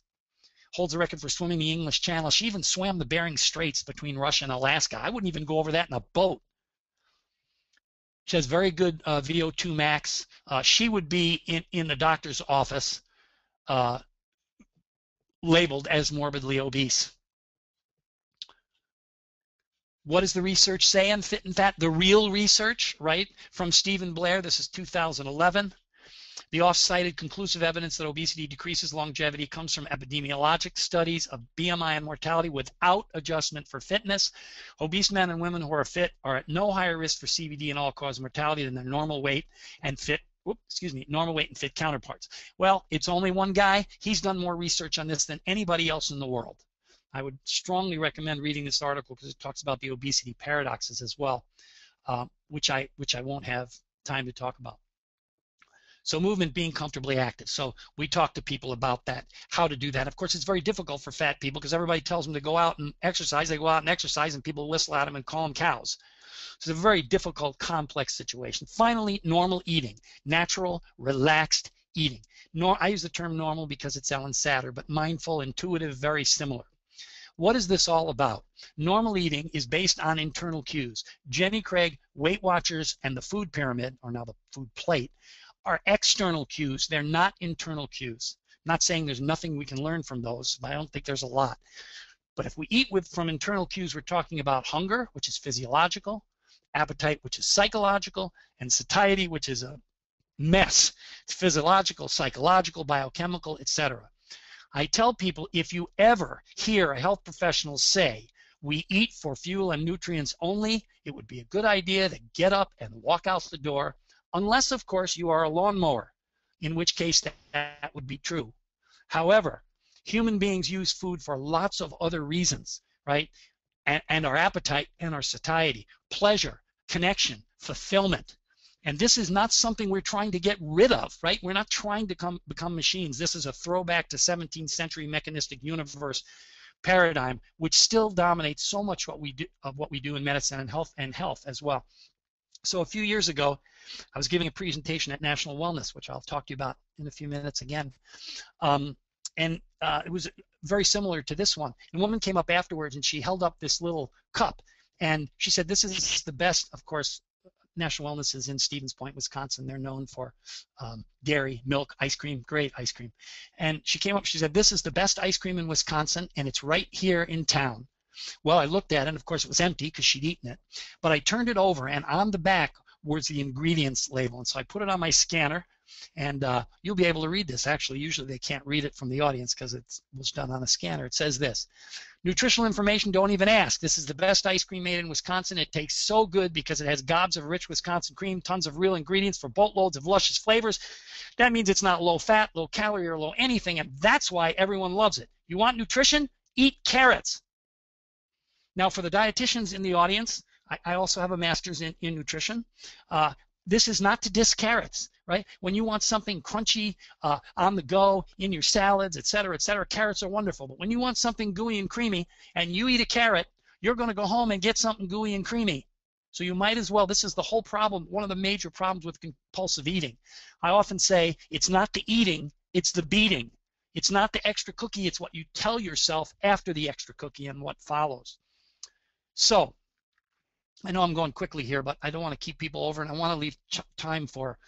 Speaker 3: Holds a record for swimming the English Channel. She even swam the Bering Straits between Russia and Alaska. I wouldn't even go over that in a boat. She has very good VO2 max. She would be in the doctor's office labeled as morbidly obese. What does the research say on fit and fat? The real research, right, from Stephen Blair. This is 2011. The oft-cited conclusive evidence that obesity decreases longevity comes from epidemiologic studies of BMI and mortality without adjustment for fitness. Obese men and women who are fit are at no higher risk for CVD and all-cause mortality than their normal weight and fit counterparts. Well, it's only one guy. He's done more research on this than anybody else in the world. I would strongly recommend reading this article because it talks about the obesity paradoxes as well, which I won't have time to talk about. So movement, being comfortably active. So we talk to people about that, how to do that. Of course, it's very difficult for fat people because everybody tells them to go out and exercise. They go out and exercise and people whistle at them and call them cows. So it's a very difficult, complex situation. Finally, normal eating, natural, relaxed eating. I use the term normal because it's Ellen Satter, but mindful, intuitive, very similar. What is this all about? Normal eating is based on internal cues. Jenny Craig, Weight Watchers, and the food pyramid, or now the food plate, are external cues. They're not internal cues. I'm not saying there's nothing we can learn from those, but I don't think there's a lot. But if we eat from internal cues, we're talking about hunger, which is physiological, appetite, which is psychological, and satiety, which is a mess. It's physiological, psychological, biochemical, etc. I tell people, if you ever hear a health professional say, we eat for fuel and nutrients only, it would be a good idea to get up and walk out the door, unless, of course, you are a lawnmower, in which case that would be true. However, human beings use food for lots of other reasons, right? And our appetite and our satiety, pleasure, connection, fulfillment. And this is not something we're trying to get rid of, right? We're not trying to become machines. This is a throwback to 17th century mechanistic universe paradigm, which still dominates so much what we do in medicine and health as well. So a few years ago, I was giving a presentation at National Wellness, which I'll talk to you about in a few minutes again. It was very similar to this one. And a woman came up afterwards and she held up this little cup and she said, this is the best. Of course, National Wellness is in Stevens Point, Wisconsin. They're known for dairy, milk, ice cream, great ice cream. And she came up, she said, this is the best ice cream in Wisconsin and it's right here in town. Well, I looked at it and of course it was empty because she'd eaten it. But I turned it over and on the back was the ingredients label. And so I put it on my scanner and you'll be able to read this. Actually, usually they can't read it from the audience because it was done on a scanner. It says this: nutritional information, don't even ask. This is the best ice cream made in Wisconsin. It tastes so good because it has gobs of rich Wisconsin cream, tons of real ingredients for boatloads of luscious flavors. That means it's not low fat, low calorie, or low anything, and that's why everyone loves it. You want nutrition? Eat carrots. Now, for the dietitians in the audience, I also have a master's in nutrition. This is not to diss carrots, right? When you want something crunchy, on the go, in your salads, et cetera, carrots are wonderful. But when you want something gooey and creamy and you eat a carrot, you're going to go home and get something gooey and creamy. So you might as well, this is the whole problem, one of the major problems with compulsive eating. I often say it's not the eating, it's the beating. It's not the extra cookie, it's what you tell yourself after the extra cookie and what follows. So, I know I'm going quickly here, but I don't want to keep people over, and I want to leave time for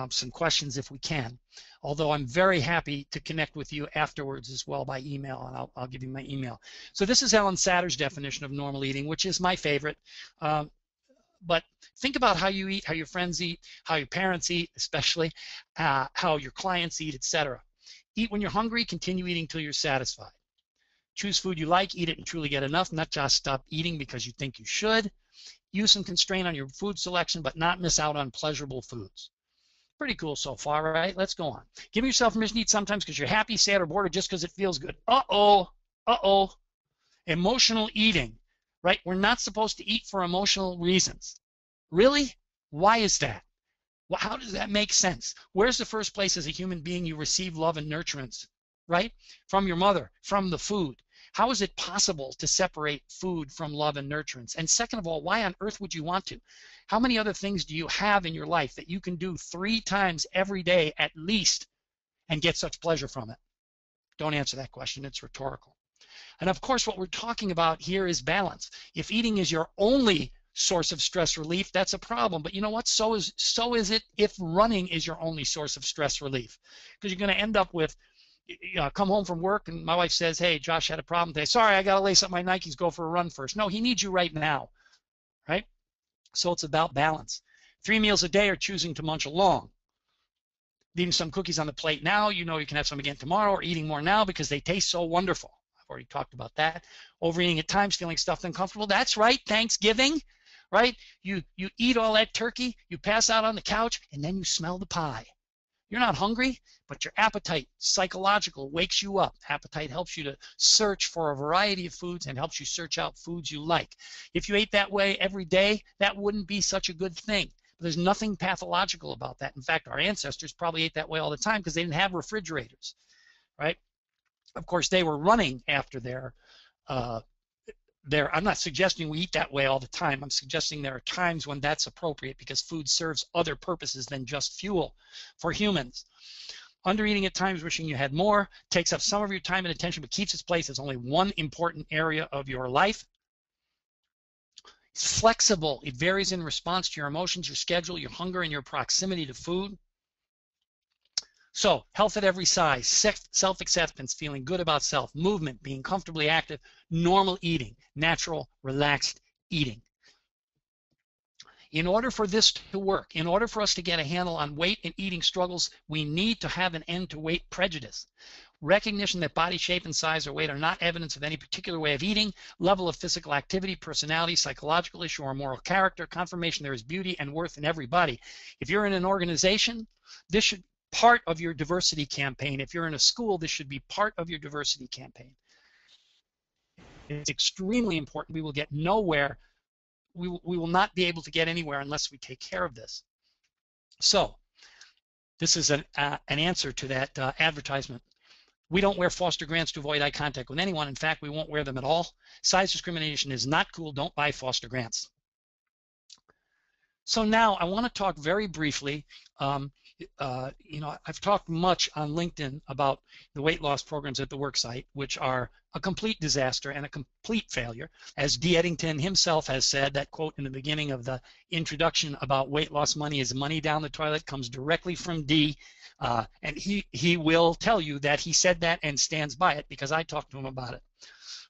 Speaker 3: some questions if we can. Although I'm very happy to connect with you afterwards as well by email, and I'll give you my email. So this is Ellen Satter's definition of normal eating, which is my favorite. But think about how you eat, how your friends eat, how your parents eat, especially, how your clients eat, etc. Eat when you're hungry, continue eating until you're satisfied. Choose food you like, eat it and truly get enough, not just stop eating because you think you should. Use some constraint on your food selection, but not miss out on pleasurable foods. Pretty cool so far, right? Let's go on. Give yourself permission to eat sometimes because you're happy, sad, or bored, or just because it feels good. Uh-oh. Emotional eating, right? We're not supposed to eat for emotional reasons. Really? Why is that? Well, how does that make sense? Where's the first place as a human being you receive love and nurturance, right? From your mother, from the food. How is it possible to separate food from love and nurturance? And second of all, why on earth would you want to? How many other things do you have in your life that you can do 3 times every day at least and get such pleasure from it? Don't answer that question. It's rhetorical. And of course, what we're talking about here is balance. If eating is your only source of stress relief, that's a problem. But you know what? So is it if running is your only source of stress relief. Because you're going to end up with, come home from work and my wife says, hey, Josh had a problem today. Sorry, I got to lace up my Nikes, go for a run first. No, he needs you right now, right? So it's about balance. 3 meals a day or choosing to munch along. leaving some cookies on the plate now, you know you can have some again tomorrow, or eating more now because they taste so wonderful. I've already talked about that. Overeating at times, feeling stuffed and uncomfortable. That's right, Thanksgiving, right? You eat all that turkey, you pass out on the couch, and then you smell the pie. You're not hungry, but your appetite, psychological, wakes you up. Appetite helps you to search for a variety of foods and helps you search out foods you like. If you ate that way every day, that wouldn't be such a good thing. But there's nothing pathological about that. In fact, our ancestors probably ate that way all the time because they didn't have refrigerators, right? Of course, they were running after their I'm not suggesting we eat that way all the time. I'm suggesting there are times when that's appropriate because food serves other purposes than just fuel for humans. Undereating at times, wishing you had more, takes up some of your time and attention but keeps its place as only one important area of your life. It's flexible. It varies in response to your emotions, your schedule, your hunger, and your proximity to food. So, health at every size, self-acceptance, feeling good about self, movement, being comfortably active, normal eating, natural, relaxed eating. In order for this to work, in order for us to get a handle on weight and eating struggles, we need to have an end to weight prejudice. Recognition that body shape and size or weight are not evidence of any particular way of eating, level of physical activity, personality, psychological issue, or moral character, confirmation there is beauty and worth in every body. If you're in an organization, this should part of your diversity campaign. If you're in a school, this should be part of your diversity campaign. It's extremely important. We will get nowhere. We will not be able to get anywhere unless we take care of this. So this is an answer to that advertisement. We don't wear Foster grants to avoid eye contact with anyone. In fact, we won't wear them at all. Size discrimination is not cool. Don't buy Foster grants. So now I want to talk very briefly. I've talked much on LinkedIn about the weight loss programs at the worksite, which are a complete disaster and a complete failure. As D. Eddington himself has said, that quote in the beginning of the introduction about weight loss money is money down the toilet comes directly from D. And he will tell you that he said that and stands by it because I talked to him about it.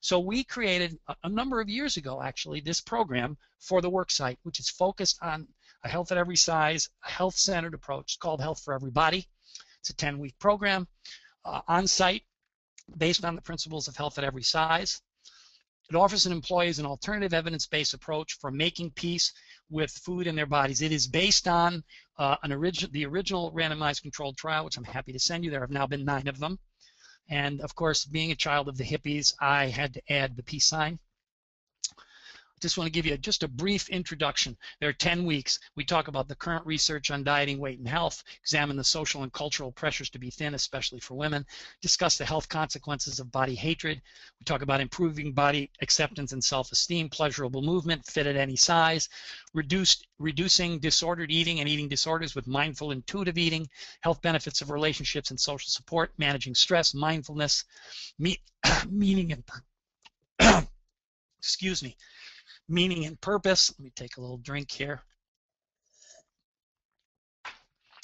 Speaker 3: So we created a number of years ago, actually, this program for the worksite, which is focused on a health at every size, a health-centered approach. It's called Health for Everybody. It's a 10-week program on-site based on the principles of health at every size. It offers employees an alternative evidence-based approach for making peace with food in their bodies. It is based on the original randomized controlled trial, which I'm happy to send you. There have now been 9 of them. And of course, being a child of the hippies, I had to add the peace sign. Just want to give you just a brief introduction. There are 10 weeks. We talk about the current research on dieting, weight, and health, examine the social and cultural pressures to be thin, especially for women, discuss the health consequences of body hatred. We talk about improving body acceptance and self-esteem, pleasurable movement, fit at any size, reducing disordered eating and eating disorders with mindful, intuitive eating, health benefits of relationships and social support, managing stress, mindfulness, meaning and excuse me. Meaning and purpose. Let me take a little drink here.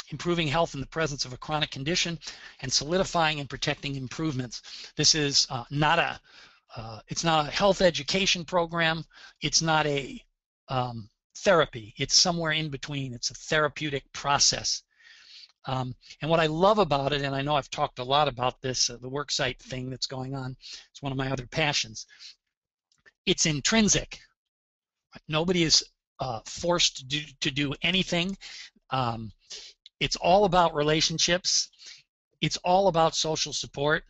Speaker 3: Improving health in the presence of a chronic condition and solidifying and protecting improvements. This is not a health education program. It's not a therapy. It's somewhere in between. It's a therapeutic process. And what I love about it, and I know I've talked a lot about this, the worksite thing that's going on, it's one of my other passions. It's intrinsic. Nobody is forced to do anything. It's all about relationships. It's all about social support.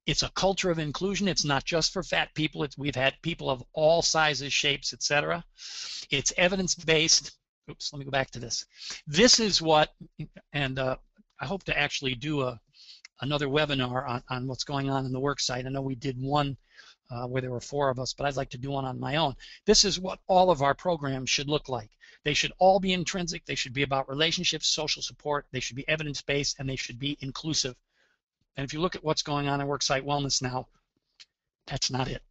Speaker 3: It's a culture of inclusion. It's not just for fat people. We've had people of all sizes, shapes, etc. It's evidence-based. Oops, let me go back to this. This is what, and I hope to actually do another webinar on what's going on in the worksite. I know we did one where there were 4 of us, but I'd like to do one on my own. This is what all of our programs should look like. They should all be intrinsic. They should be about relationships, social support. They should be evidence-based, and they should be inclusive. And if you look at what's going on in worksite wellness now, that's not it.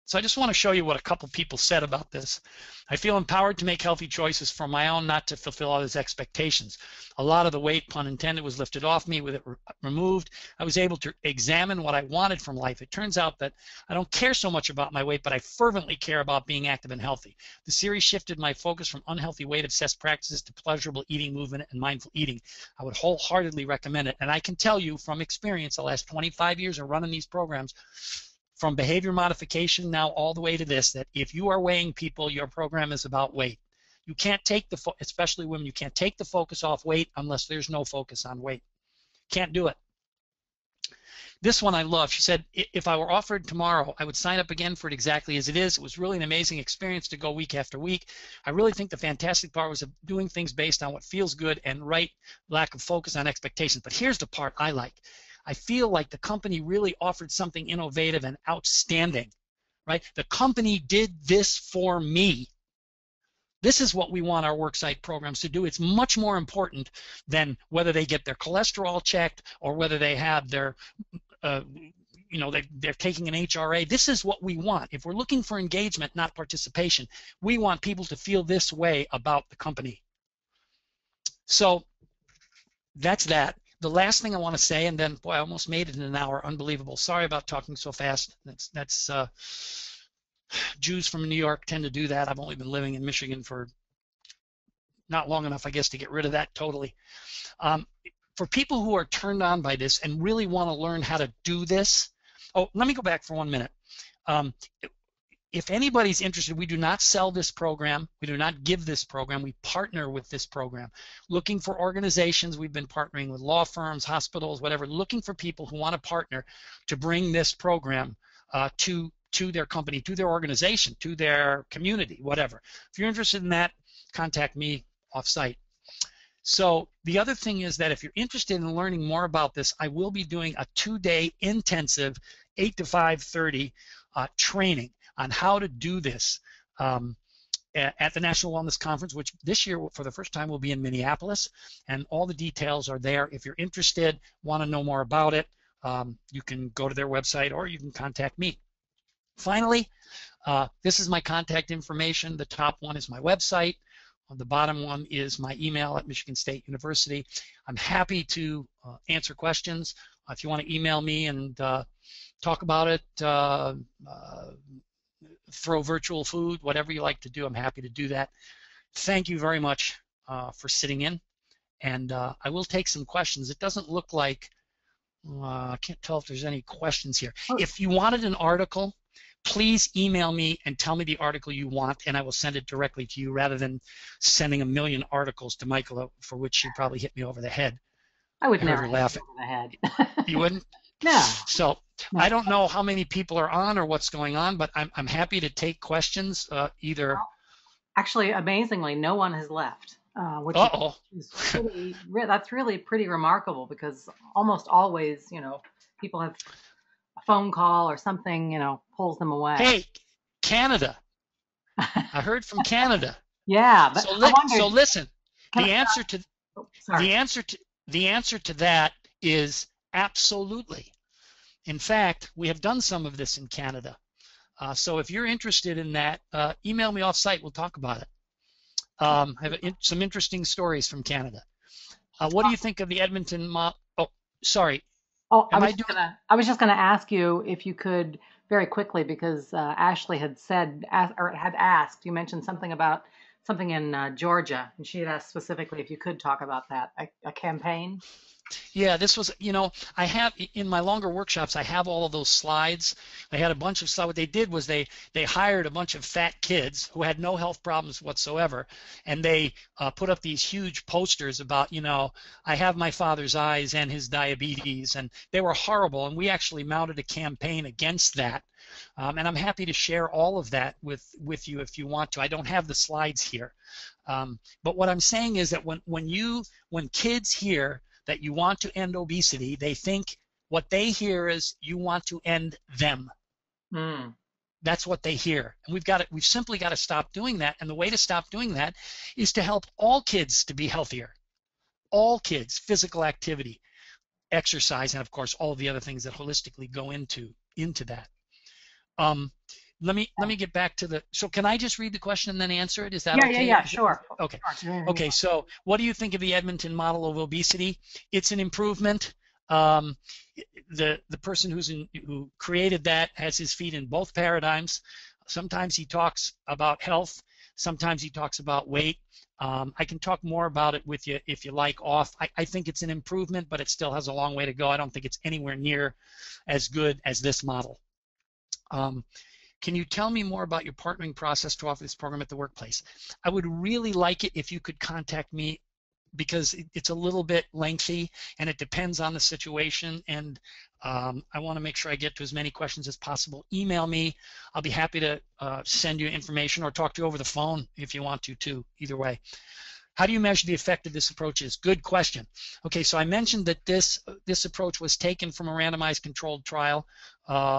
Speaker 3: So I just want to show you what a couple people said about this. I feel empowered to make healthy choices for my own, not to fulfill others' expectations. A lot of the weight, pun intended, was lifted off me with it removed. I was able to examine what I wanted from life. It turns out that I don't care so much about my weight, but I fervently care about being active and healthy. The series shifted my focus from unhealthy weight-obsessed practices to pleasurable eating, movement, and mindful eating. I would wholeheartedly recommend it. And I can tell you from experience, the last 25 years of running these programs, from behavior modification now all the way to this, that if you are weighing people, your program is about weight. You can't take the, especially women, you can't take the focus off weight unless there's no focus on weight. Can't do it. This one I love. She said, if I were offered tomorrow, I would sign up again for it exactly as it is. It was really an amazing experience to go week after week. I really think the fantastic part was of doing things based on what feels good and right, lack of focus on expectations. But here's the part I like. I feel like the company really offered something innovative and outstanding, right? The company did this for me. This is what we want our worksite programs to do. It's much more important than whether they get their cholesterol checked or whether they have their, they're taking an HRA. This is what we want. If we're looking for engagement, not participation, we want people to feel this way about the company. So that's that. The last thing I want to say, and then, boy, I almost made it in an hour. Unbelievable. Sorry about talking so fast. That's Jews from New York tend to do that. I've only been living in Michigan for not long enough, I guess, to get rid of that totally. For people who are turned on by this and really want to learn how to do this, let me go back for 1 minute. If anybody's interested, we do not sell this program. We do not give this program. We partner with this program. Looking for organizations, we've been partnering with law firms, hospitals, whatever, looking for people who want to partner to bring this program to their company, to their organization, to their community, whatever. If you're interested in that, contact me off-site. So the other thing is that if you're interested in learning more about this, I will be doing a 2-day intensive 8 to 5:30 training on how to do this at the National Wellness Conference, which this year for the first time will be in Minneapolis, and all the details are there. If you're interested, want to know more about it, you can go to their website or you can contact me. Finally, this is my contact information. The top one is my website. The bottom one is my email at Michigan State University. I'm happy to answer questions. If you want to email me and talk about it, throw virtual food, whatever you like to do, I'm happy to do that. Thank you very much for sitting in, and I will take some questions. It doesn't look like, I can't tell if there's any questions here. If you wanted an article, please email me and tell me the article you want, and I will send it directly to you rather than sending a million articles to Michael, for which she'd probably hit me over the head.
Speaker 1: I would never
Speaker 3: laugh
Speaker 1: over the head.
Speaker 3: You wouldn't?
Speaker 1: No.
Speaker 3: So no. I don't know how many people are on or what's going on, but I'm happy to take questions either. Well,
Speaker 1: actually, amazingly, no one has left. Which is that's really pretty remarkable, because almost always, people have a phone call or something, pulls them away.
Speaker 3: Hey, Canada. I heard from Canada.
Speaker 1: Yeah, but
Speaker 3: so listen. The answer to that is absolutely. In fact, we have done some of this in Canada. So if you're interested in that, email me off-site. We'll talk about it. I have some interesting stories from Canada. What do you think of the Edmonton sorry.
Speaker 1: I was just going to ask you if you could very quickly, because Ashley had asked, you mentioned something about something in Georgia, and she had asked specifically if you could talk about that, a campaign.
Speaker 3: Yeah, this was, I have, in my longer workshops, I have all of those slides. I had a bunch of slides. What they did was they hired a bunch of fat kids who had no health problems whatsoever, and they put up these huge posters about, I have my father's eyes and his diabetes, and they were horrible, and we actually mounted a campaign against that. And I'm happy to share all of that with you if you want to. I don't have the slides here. But what I'm saying is that when kids hear that you want to end obesity, they think what they hear is you want to end them. That's what they hear, and we've simply got to stop doing that. And the way to stop doing that is to help all kids to be healthier. All kids, physical activity, exercise, and of course all of the other things that holistically go into that. let me get back to the. So can I just read the question and then answer it? Is that
Speaker 1: Yeah,
Speaker 3: okay?
Speaker 1: yeah, sure.
Speaker 3: Okay.
Speaker 1: Sure.
Speaker 3: Okay. So what do you think of the Edmonton model of obesity? It's an improvement. Um, the person who created that has his feet in both paradigms. Sometimes he talks about health. Sometimes he talks about weight. I can talk more about it with you if you like off. I think it's an improvement, but it still has a long way to go. I don't think it's anywhere near as good as this model. Can you tell me more about your partnering process to offer this program at the workplace? I would really like it if you could contact me, because it's a little bit lengthy and it depends on the situation, and I want to make sure I get to as many questions as possible. Email me. I'll be happy to send you information or talk to you over the phone if you want to too, either way. How do you measure the effect of this approach? Is good question. Okay, so I mentioned that this approach was taken from a randomized controlled trial,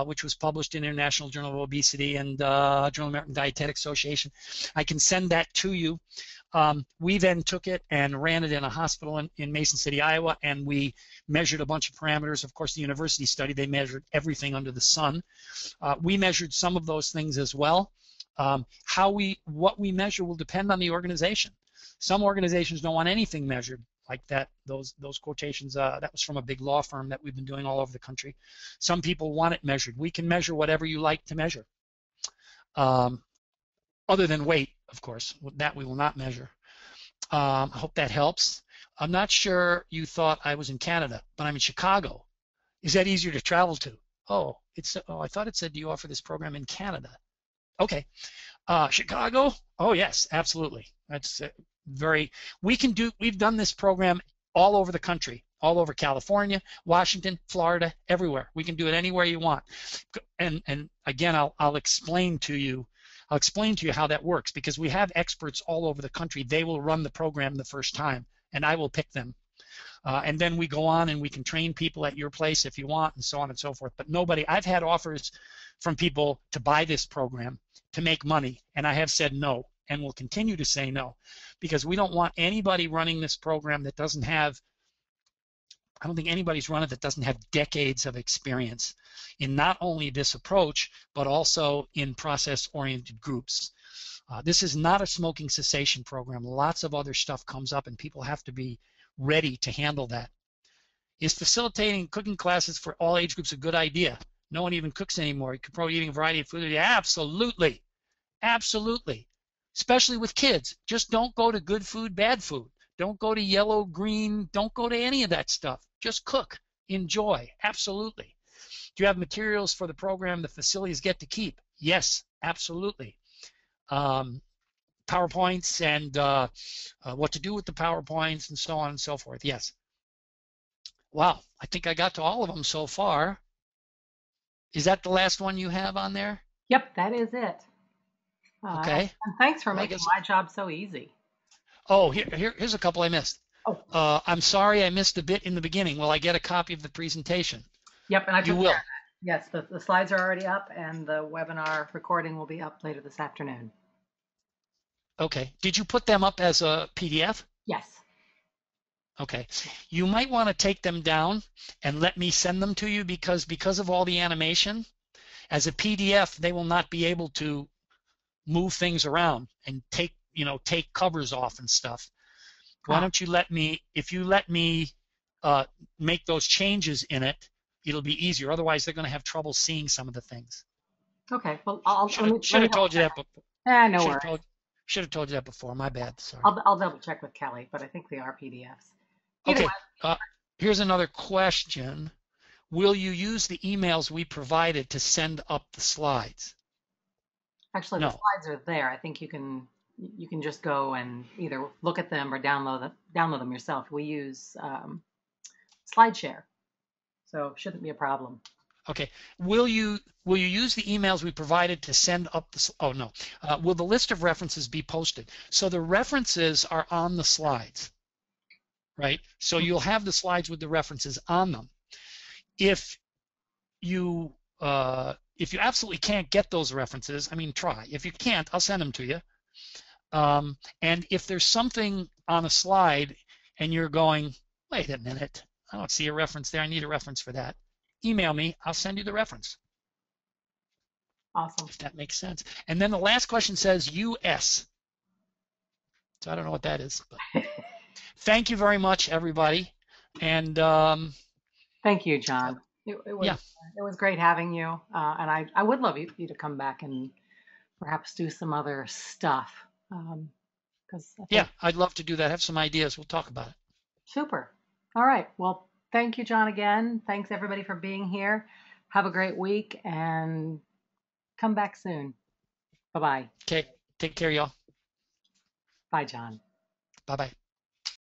Speaker 3: which was published in International Journal of Obesity and Journal of American Dietetic Association. I can send that to you. We then took it and ran it in a hospital in Mason City, Iowa, and we measured a bunch of parameters. Of course, the university study, they measured everything under the sun. We measured some of those things as well. What we measure will depend on the organization. Some organizations don't want anything measured like that. Those quotations, that was from a big law firm that we've been doing all over the country. Some people want it measured. We can measure whatever you like to measure. Other than weight, of course, that we will not measure. I hope that helps. I'm not sure you thought I was in Canada, but I'm in Chicago. Is that easier to travel to? Oh, I thought it said, do you offer this program in Canada? Okay. Chicago? Oh yes, absolutely. That's we've done this program all over the country, all over California, Washington, Florida, everywhere. We can do it anywhere you want. And again, I'll explain to you how that works, because we have experts all over the country. They will run the program the first time, and I will pick them. And then we go on and we can train people at your place if you want, and so on and so forth. But I've had offers from people to buy this program to make money, and I have said no, and will continue to say no, because we don't want anybody running this program that doesn't have, I don't think anybody's run it that doesn't have decades of experience in not only this approach, but also in process-oriented groups. This is not a smoking cessation program. Lots of other stuff comes up, and people have to be ready to handle that. Is facilitating cooking classes for all age groups a good idea? No one even cooks anymore. You could probably eating a variety of food. Yeah, absolutely. Absolutely. Especially with kids. Just don't go to good food, bad food. Don't go to yellow, green. Don't go to any of that stuff. Just cook. Enjoy. Absolutely. Do you have materials for the program the facilities get to keep? Yes, absolutely. PowerPoints and what to do with the PowerPoints and so on and so forth. Yes. Wow, I think I got to all of them so far. Is that the last one you have on there?
Speaker 1: Yep, that is it.
Speaker 3: Okay.
Speaker 1: And thanks for making my job so easy.
Speaker 3: Oh, here's a couple I missed.
Speaker 1: Oh.
Speaker 3: I'm sorry I missed a bit in the beginning. Will I get a copy of the presentation?
Speaker 1: Yep, and I
Speaker 3: You will.
Speaker 1: Yes, the slides are already up, and the webinar recording will be up later this afternoon.
Speaker 3: Okay. Did you put them up as a PDF?
Speaker 1: Yes.
Speaker 3: Okay. You might want to take them down and let me send them to you, because of all the animation, as a PDF, they will not be able to move things around and take covers off and stuff. Why don't you if you let me make those changes in it, it'll be easier. Otherwise, they're going to have trouble seeing some of the things.
Speaker 1: Okay. Well,
Speaker 3: should have told you that before.
Speaker 1: No worries.
Speaker 3: Should have told you that before. My bad. Sorry.
Speaker 1: I'll double check with Kelly, but I think they are PDFs.
Speaker 3: Okay. Here's another question. Will you use the emails we provided to send up the slides?
Speaker 1: Actually, the slides are there. I think you can just go and either look at them or download them yourself. We use SlideShare, so shouldn't be a problem.
Speaker 3: Okay. Will you use the emails we provided to send up the? Oh no. Will the list of references be posted? So the references are on the slides, right? So you'll have the slides with the references on them. If you absolutely can't get those references, I mean, try. If you can't, I'll send them to you. And if there's something on a slide and you're going, wait a minute, I don't see a reference there. I need a reference for that. Email me. I'll send you the reference.
Speaker 1: Awesome.
Speaker 3: if that makes sense. And then the last question says US. So I don't know what that is, but thank you very much, everybody. And
Speaker 1: thank you, John.
Speaker 3: Yeah.
Speaker 1: It was great having you, and I would love you to come back and perhaps do some other stuff. Because
Speaker 3: Yeah, I'd love to do that. Have some ideas. We'll talk about it.
Speaker 1: Super. All right. Well, thank you, John, again. Thanks everybody for being here. Have a great week and come back soon. Bye-bye.
Speaker 3: Okay. Take care, y'all.
Speaker 1: Bye, John.
Speaker 3: Bye-bye.